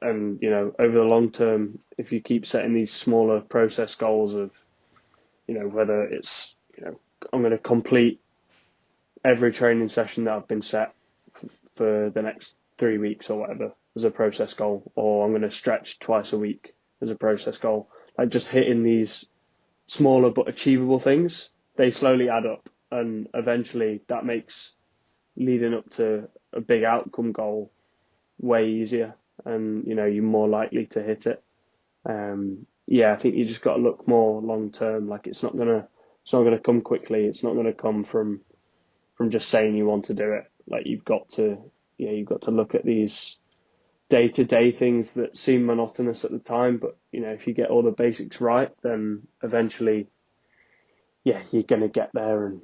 over the long term, if you keep setting these smaller process goals of whether it's I'm going to complete every training session that I've been set for the next 3 weeks or whatever as a process goal, or I'm going to stretch twice a week as a process goal. Like just hitting these smaller but achievable things, they slowly add up, and eventually that makes leading up to a big outcome goal way easier, and you're more likely to hit it. Yeah, I think you just got to look more long term. Like it's not gonna come quickly. It's not gonna come from just saying you want to do it. Like you've got to look at these day to day things that seem monotonous at the time, but if you get all the basics right, then eventually, yeah, you're gonna get there, and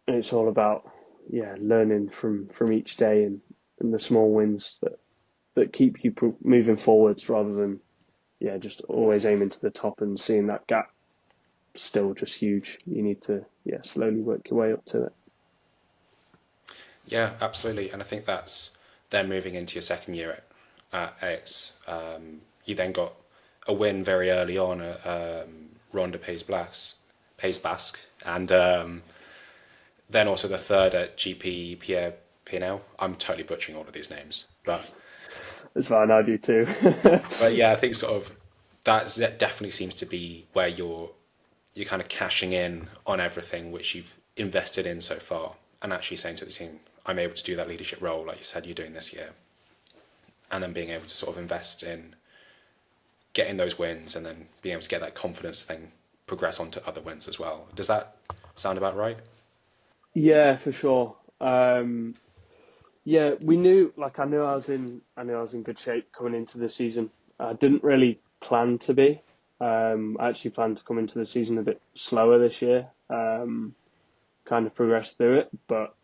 it's all about learning from each day and the small wins that keep you moving forwards rather than just always aiming to the top and seeing that gap still just huge. You need to slowly work your way up to it. Yeah, absolutely. And I think that's then moving into your second year at Aix. You then got a win very early on at Ronde du Pays Basque, and then also the third at GP Pierre Pinel. I'm totally butchering all of these names, but It's fine, I do too. yeah, I think sort of that definitely seems to be where you're kind of cashing in on everything which you've invested in so far, and actually saying to the team, I'm able to do that leadership role like you said you're doing this year, and then being able to sort of invest in getting those wins and then being able to get that confidence to then progress on to other wins as well. Does that sound about right? Yeah, for sure. Yeah, we knew. Like, I knew I was in good shape coming into the season. I didn't really plan to be. I actually planned to come into the season a bit slower this year, kind of progress through it. But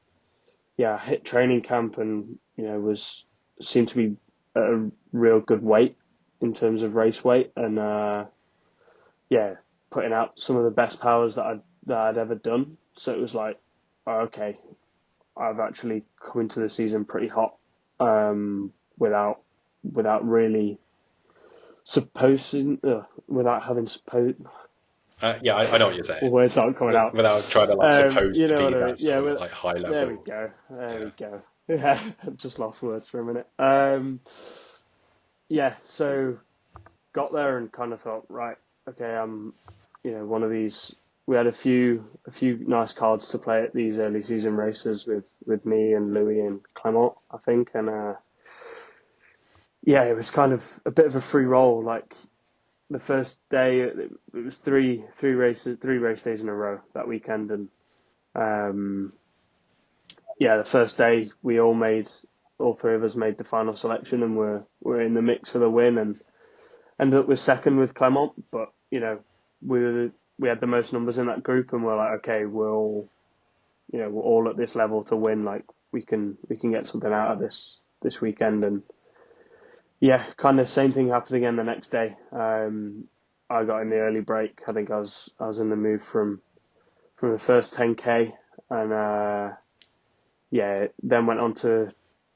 yeah, I hit training camp and was seemed to be at a real good weight in terms of race weight, and yeah, putting out some of the best powers that I'd ever done. So it was like, oh, okay, I've actually come into the season pretty hot, without really without having supposed. Yeah, I know what you're saying. Words aren't coming out. Without trying to like suppose You to know be what I mean? that Yeah, sort of well, like high there we level. go. There Yeah. we go. Yeah, I've just lost words for a minute. Yeah, so got there and kind of thought, right, okay, one of these. We had a few nice cards to play at these early season races with me and Louis and Clement, I think, and yeah, it was kind of a bit of a free roll. Like the first day, it was three race days in a row that weekend, and um, yeah, the first day all three of us made the final selection, and we're in the mix for the win, and ended up with second with Clement. But we had the most numbers in that group, and we're like, okay, we're all at this level to win. Like we can get something out of this weekend, and yeah, kind of same thing happened again the next day. I got in the early break. I think I was in the move from the first 10K, and yeah, then went on to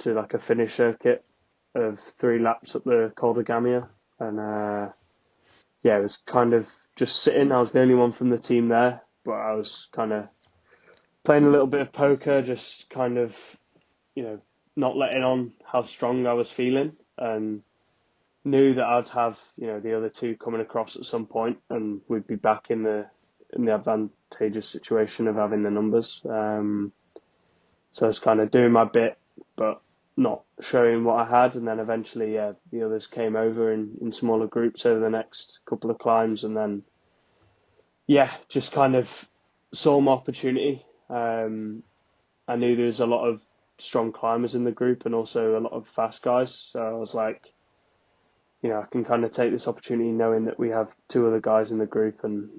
like a finish circuit of 3 laps up the Col de Gamia, and yeah, it was kind of just sitting. I was the only one from the team there, but I was kind of playing a little bit of poker, just kind of you know not letting on how strong I was feeling, and knew that I'd have the other two coming across at some point, and we'd be back in the advantageous situation of having the numbers. So I was kind of doing my bit, but not showing what I had, and then eventually, yeah, the others came over in smaller groups over the next couple of climbs, and then yeah, just kind of saw my opportunity. I knew there was a lot of strong climbers in the group and also a lot of fast guys, so I was like, I can kind of take this opportunity knowing that we have two other guys in the group, and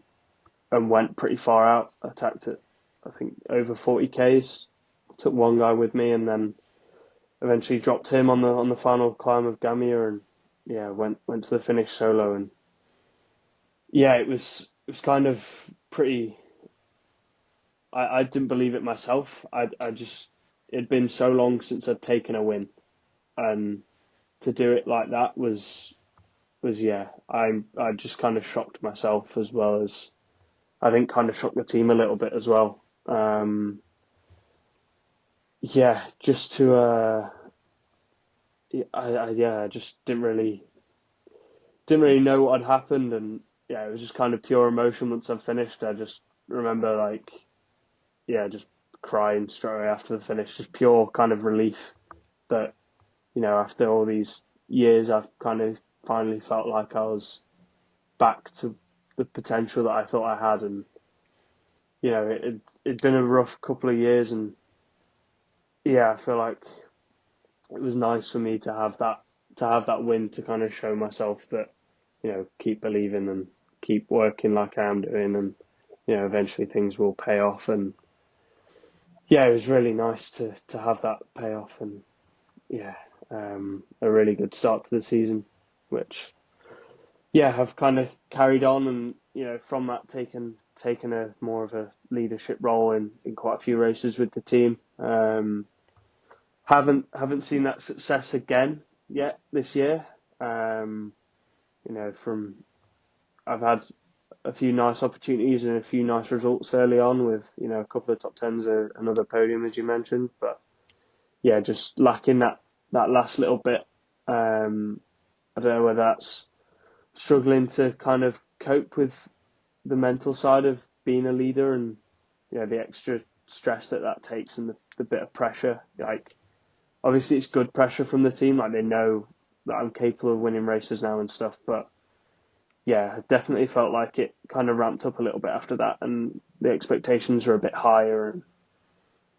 went pretty far out. Attacked it, I think, over 40Ks. Took one guy with me, and then eventually dropped him on the final climb of Gamia, and yeah, went to the finish solo. And yeah, it was kind of pretty. I didn't believe it myself. I just it'd been so long since I'd taken a win, and to do it like that was yeah. I just kind of shocked myself, as well as I think kind of shocked the team a little bit as well. Yeah, just to I just didn't really know what had happened, and yeah, it was just kind of pure emotion once I finished. I just remember, like, yeah, just crying straight away after the finish, just pure kind of relief that after all these years, I've kind of finally felt like I was back to the potential that I thought I had. And it'd been a rough couple of years, and yeah, I feel like it was nice for me to have that win, to kind of show myself that keep believing and keep working like I am doing, and eventually things will pay off. And yeah, it was really nice to have that payoff, and yeah, a really good start to the season, which yeah, I've kind of carried on, and from that taken a more of a leadership role in quite a few races with the team. Haven't seen that success again yet this year. From I've had a few nice opportunities and a few nice results early on with a couple of top tens, another podium as you mentioned, but yeah, just lacking that last little bit. I don't know whether that's struggling to kind of cope with the mental side of being a leader, and the extra stress that takes, and the bit of pressure. Like, obviously it's good pressure from the team, like they know that I'm capable of winning races now and stuff, but yeah, I definitely felt like it kind of ramped up a little bit after that, and the expectations are a bit higher. And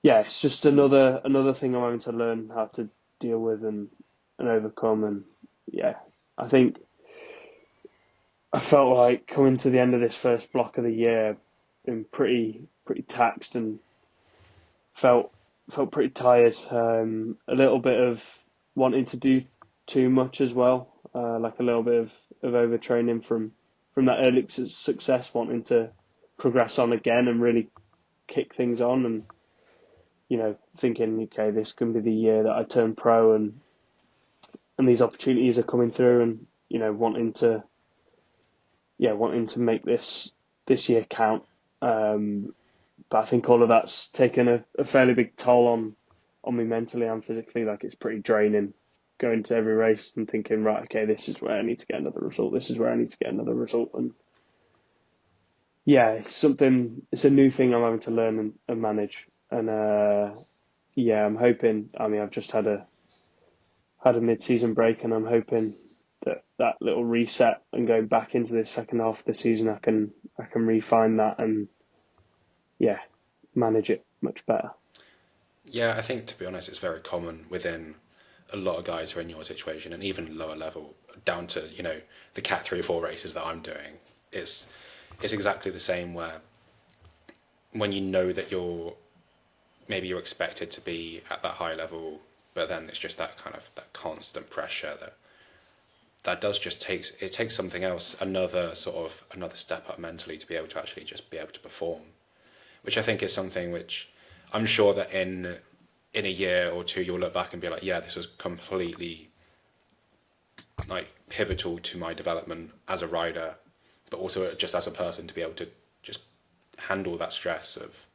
yeah, it's just another thing I'm having to learn how to deal with and overcome. And yeah, I think I felt like coming to the end of this first block of the year, been pretty taxed and felt felt pretty tired. A little bit of wanting to do too much as well, like a little bit of overtraining from that early success, wanting to progress on again and really kick things on, and thinking, okay, this can be the year that I turn pro, and these opportunities are coming through, and wanting to make this year count. But I think all of that's taken a fairly big toll on me mentally and physically. Like, it's pretty draining going to every race and thinking, right, okay, this is where I need to get another result. This is where I need to get another result. And yeah, it's a new thing I'm having to learn and manage. And yeah, I'm hoping. I mean, I've just had a mid-season break, and I'm hoping that little reset and going back into the second half of the season, I can refine that and yeah, manage it much better. Yeah, I think to be honest, it's very common within a lot of guys who are in your situation, and even lower level, down to the Cat 3 or 4 races that I'm doing. It's exactly the same, where when you know that you're expected to be at that high level, but then it's just that kind of that constant pressure that does just takes something else, another step up mentally, to be able to actually just be able to perform, which I think is something which I'm sure that in a year or two you'll look back and be like, yeah, this was completely like pivotal to my development as a rider, but also just as a person, to be able to just handle that stress of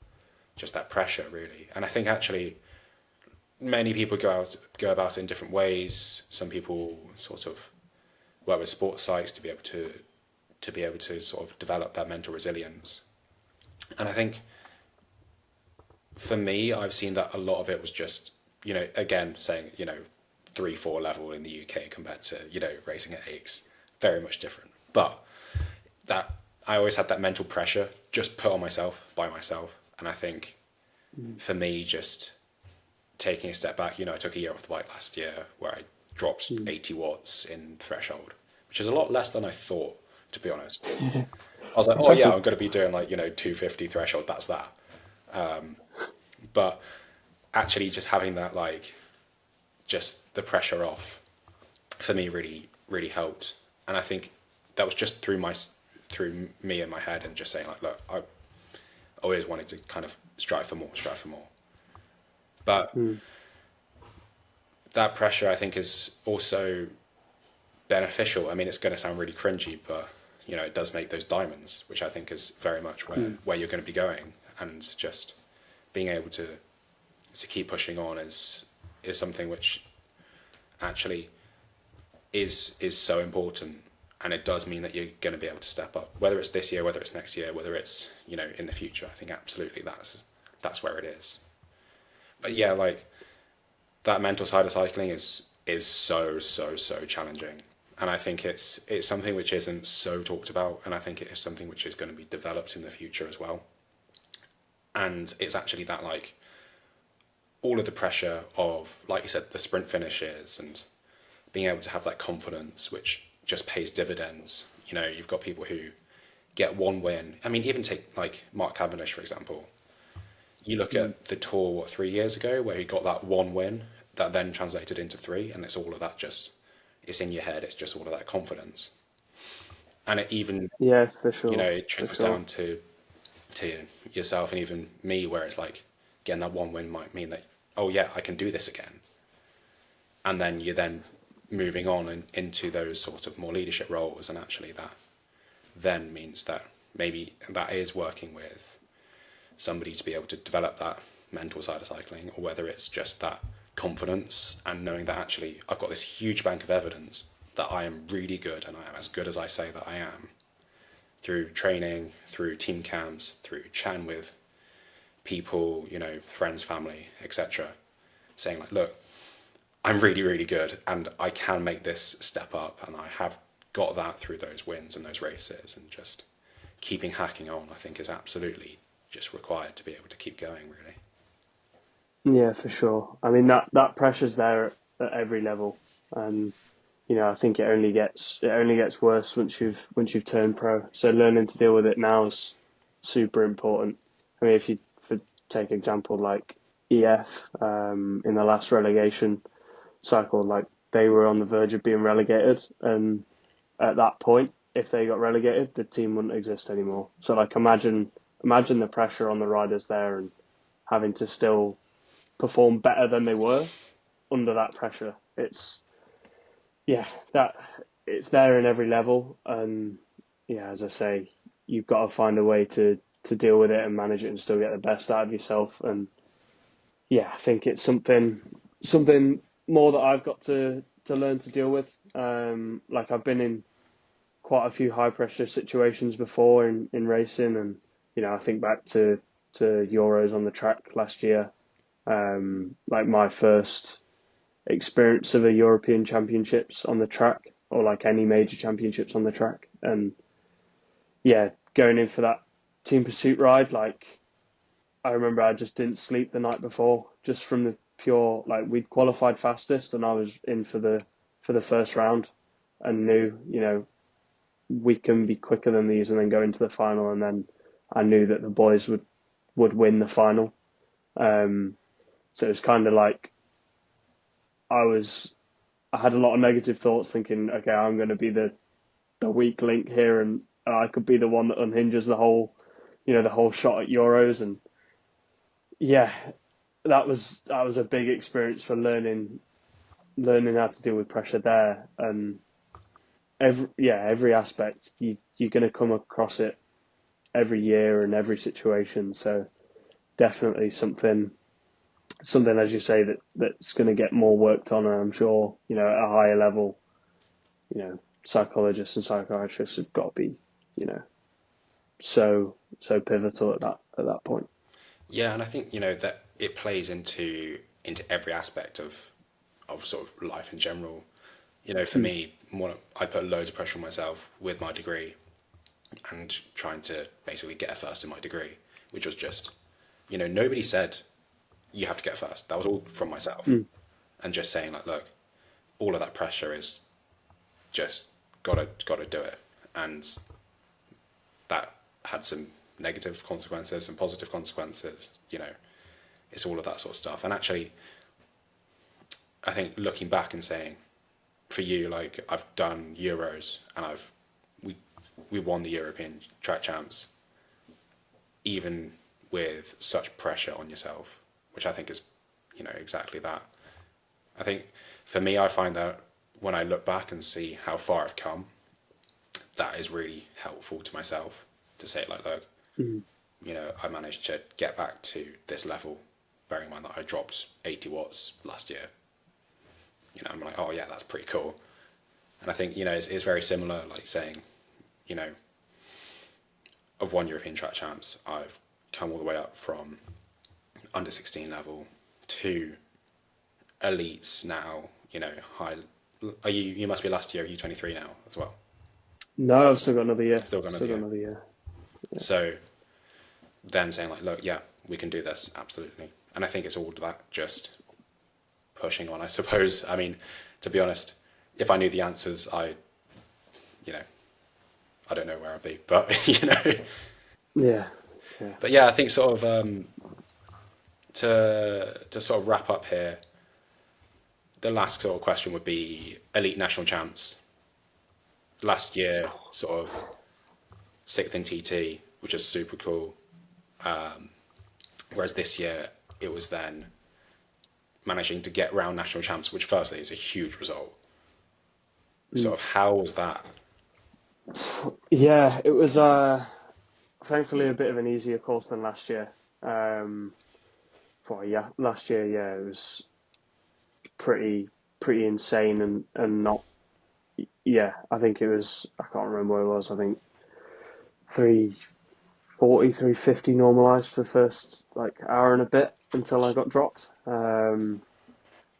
just that pressure, really. And I think actually many people go about it in different ways. Some people sort of work with sports psychs to be able to sort of develop that mental resilience. And I think for me, I've seen that a lot of it was just, again, saying, 3-4 level in the UK compared to, racing at Aix, very much different. But that I always had that mental pressure just put on myself by myself. And I think for me, just taking a step back, I took a year off the bike last year where I dropped 80 watts in threshold, which is a lot less than I thought, to be honest. I was like, oh yeah, Impressive. I'm going to be doing like, 250 threshold, that's that. But actually just having that, like, just the pressure off, for me really, really helped. And I think that was just through me in my head, and just saying like, look, I always wanted to kind of strive for more. But Mm. that pressure, I think, is also beneficial. I mean, it's going to sound really cringy, but it does make those diamonds, which I think is very much where you're going to be going. And just being able to keep pushing on is something which actually is so important. And it does mean that you're going to be able to step up, whether it's this year, whether it's next year, whether it's in the future. I think absolutely that's where it is. But yeah, like, that mental side of cycling is so challenging, and I think it's something which isn't so talked about, and I think it is something which is going to be developed in the future as well. And it's actually that, like, all of the pressure of, like you said, the sprint finishes and being able to have that confidence which just pays dividends. You've got people who get one win. I mean, even take like Mark Cavendish, for example. You look at the Tour 3 years ago, where he got that one win that then translated into 3, and it's all of that, just it's in your head. It's just all of that confidence, and it even Yeah, for sure, it for trickles sure. down to yourself, and even me, where it's like, getting that one win might mean that, oh yeah, I can do this again, and then you're then moving on into those sort of more leadership roles, and actually that then means that maybe that is working with somebody to be able to develop that mental side of cycling, or whether it's just that confidence and knowing that actually I've got this huge bank of evidence that I am really good, and I am as good as I say that I am, through training, through team camps, through chatting with people, friends, family, etc., saying like, look, I'm really, really good, and I can make this step up, and I have got that through those wins and those races, and just keeping hacking on, I think, is absolutely just required to be able to keep going, really. Yeah, for sure. I mean, that pressure's there at every level. Um, I think it only gets worse once you've turned pro. So learning to deal with it now is super important. I mean, if you take example like EF in the last relegation cycle, like they were on the verge of being relegated, and at that point, if they got relegated, the team wouldn't exist anymore. So like imagine the pressure on the riders there and having to still perform better than they were under that pressure. Yeah, that it's there in every level, and yeah, as I say, you've got to find a way to deal with it and manage it and still get the best out of yourself. And yeah, I think it's something more that I've got to learn to deal with. Like I've been in quite a few high pressure situations before in racing, and I think back to Euros on the track last year, like my first experience of a European Championships on the track, or like any major championships on the track. And yeah, going in for that team pursuit ride, like I remember I just didn't sleep the night before, just from the pure, like we'd qualified fastest and I was in for the first round, and knew, we can be quicker than these and then go into the final. And then I knew that the boys would win the final. So it was kind of like I was I had a lot of negative thoughts, thinking, okay, I'm going to be the weak link here, and I could be the one that unhinges the whole shot at Euros. And yeah, that was a big experience for learning how to deal with pressure there. And every aspect, you're going to come across it every year and every situation. So definitely something, as you say, that's going to get more worked on. And I'm sure, at a higher level, psychologists and psychiatrists have got to be, so pivotal at that point. Yeah, and I think that it plays into every aspect of sort of life in general. For me, I put loads of pressure on myself with my degree and trying to basically get a first in my degree, which was just, nobody said you have to get first. That was all from myself, and just saying like, look, all of that pressure is just gotta do it, and that had some negative consequences, some positive consequences. It's all of that sort of stuff. And actually, I think looking back and saying, for you, like I've done Euros and we won the European track champs, even with such pressure on yourself, which I think is, exactly that. I think for me, I find that when I look back and see how far I've come, that is really helpful to myself to say like, look, I managed to get back to this level, bearing in mind that I dropped 80 watts last year. I'm like, oh yeah, that's pretty cool. And I think, it's very similar, like saying, I've won European track champs. I've come all the way up from under 16 level to elites now, high. You must be last year, are you 23 now as well? No, I've still got another year. Still got another Still got year. another year. Yeah. So then saying like, look, yeah, we can do this, absolutely. And I think it's all that just pushing on, I suppose. I mean, to be honest, if I knew the answers, I don't know where I'd be, but Yeah. Yeah. But yeah, I think sort of to sort of wrap up here, the last sort of question would be elite national champs. Last year, sort of sixth in TT, which is super cool. Whereas this year, it was then managing to get round national champs, which firstly is a huge result. Sort of how was that? Yeah, it was thankfully a bit of an easier course than last year. Yeah, last year, yeah, it was pretty insane, and not. Yeah, I think it was. I can't remember what it was. I think 340, 350 normalized for the first like hour and a bit until I got dropped. And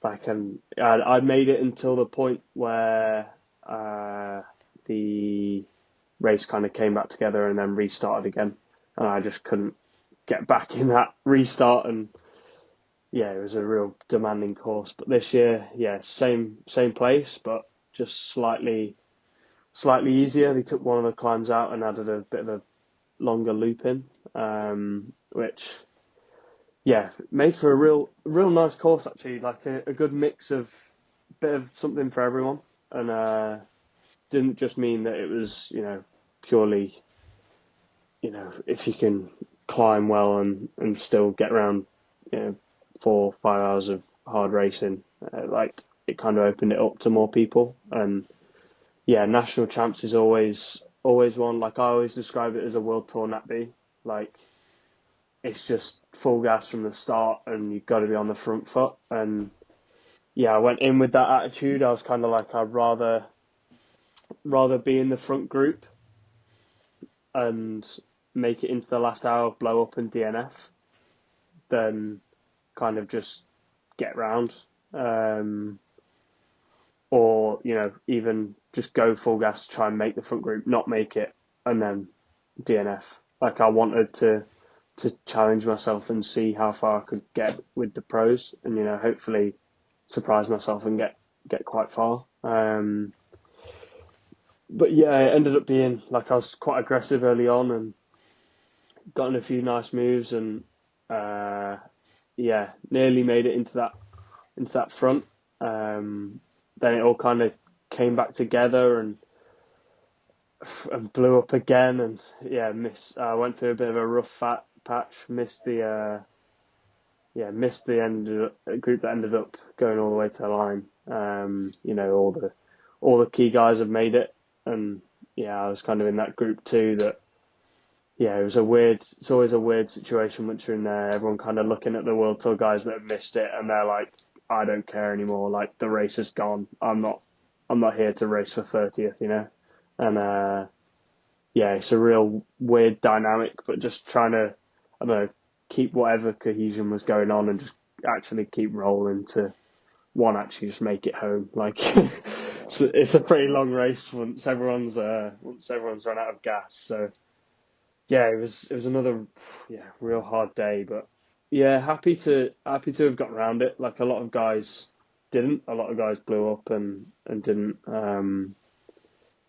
I made it until the point where the race kind of came back together and then restarted again, and I just couldn't get back in that restart. And yeah, it was a real demanding course. But this year, yeah, same place, but just slightly easier. They took one of the climbs out and added a bit of a longer loop in, which yeah made for a real nice course actually, like a good mix of bit of something for everyone, and didn't just mean that it was purely if you can climb well and still get around 4 or 5 hours of hard racing, like it kind of opened it up to more people. And yeah, national champs is always one. Like I always describe it as a world tour Natby. Like it's just full gas from the start, and you've got to be on the front foot. And yeah, I went in with that attitude. I was kind of like, I'd rather be in the front group and make it into the last hour, blow up and DNF, than kind of just get round. Or even just go full gas, try and make the front group, not make it, and then DNF. Like I wanted to challenge myself and see how far I could get with the pros, and hopefully surprise myself and get quite far. But yeah, it ended up being like I was quite aggressive early on and gotten a few nice moves, and yeah, nearly made it into that front. Then it all kind of came back together and blew up again, and yeah, I went through a bit of a rough patch, missed the group that ended up going all the way to the line. All the key guys have made it, and yeah, I was kind of in that group too. That yeah, it's always a weird situation once you're in there. Everyone kind of looking at the World Tour guys that have missed it, and they're like, I don't care anymore. Like the race is gone. I'm not here to race for 30th, And yeah, it's a real weird dynamic, but just trying to, I don't know, keep whatever cohesion was going on and just actually keep rolling to actually just make it home. Like it's a pretty long race once everyone's run out of gas. So yeah, it was another real hard day, but yeah, happy to have got around it. Like a lot of guys didn't. A lot of guys blew up and didn't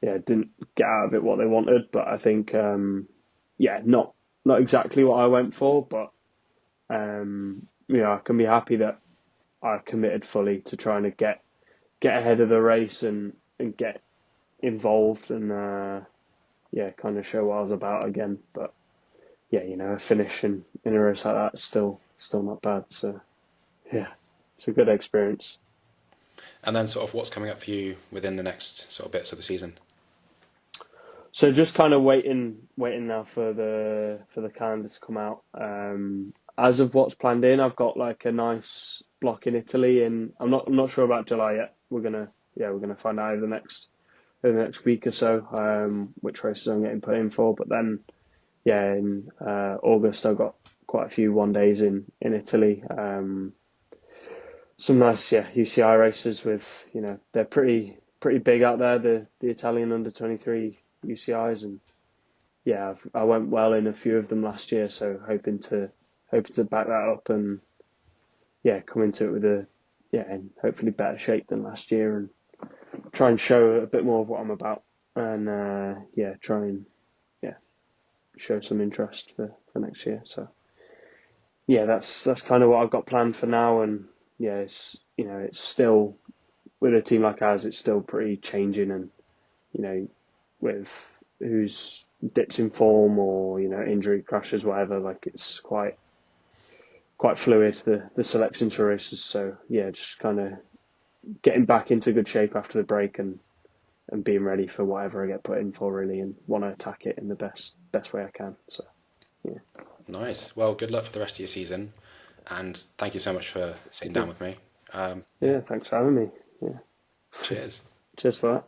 didn't get out of it what they wanted. But I think not exactly what I went for, but I can be happy that I committed fully to trying to get ahead of the race and get involved and kind of show what I was about again. But yeah, a finish in a race like that is still not bad. So yeah, it's a good experience. And then sort of what's coming up for you within the next sort of bits of the season? So just kind of waiting now for the calendar to come out. As of what's planned in, I've got like a nice block in Italy, and I'm not sure about July yet. We're gonna find out over the next week or so which races I'm getting put in for. But then in August I've got quite a few 1 days in Italy. Some nice UCI races with they're pretty big out there, the Italian under 23 UCIs, and yeah, I went well in a few of them last year, so hoping to back that up and come into it with in hopefully better shape than last year, and try and show a bit more of what I'm about, and try and show some interest for next year. So yeah, that's kind of what I've got planned for now, and yeah, it's it's still, with a team like ours, it's still pretty changing, and with who's dips in form or injury crashes, whatever, like it's quite fluid, the selections for races. So yeah, just kind of getting back into good shape after the break and being ready for whatever I get put in for, really, and want to attack it in the best way I can. So yeah. Nice. Well, good luck for the rest of your season, and thank you so much for sitting down with me. Yeah, thanks for having me. Yeah. Cheers. Cheers for that.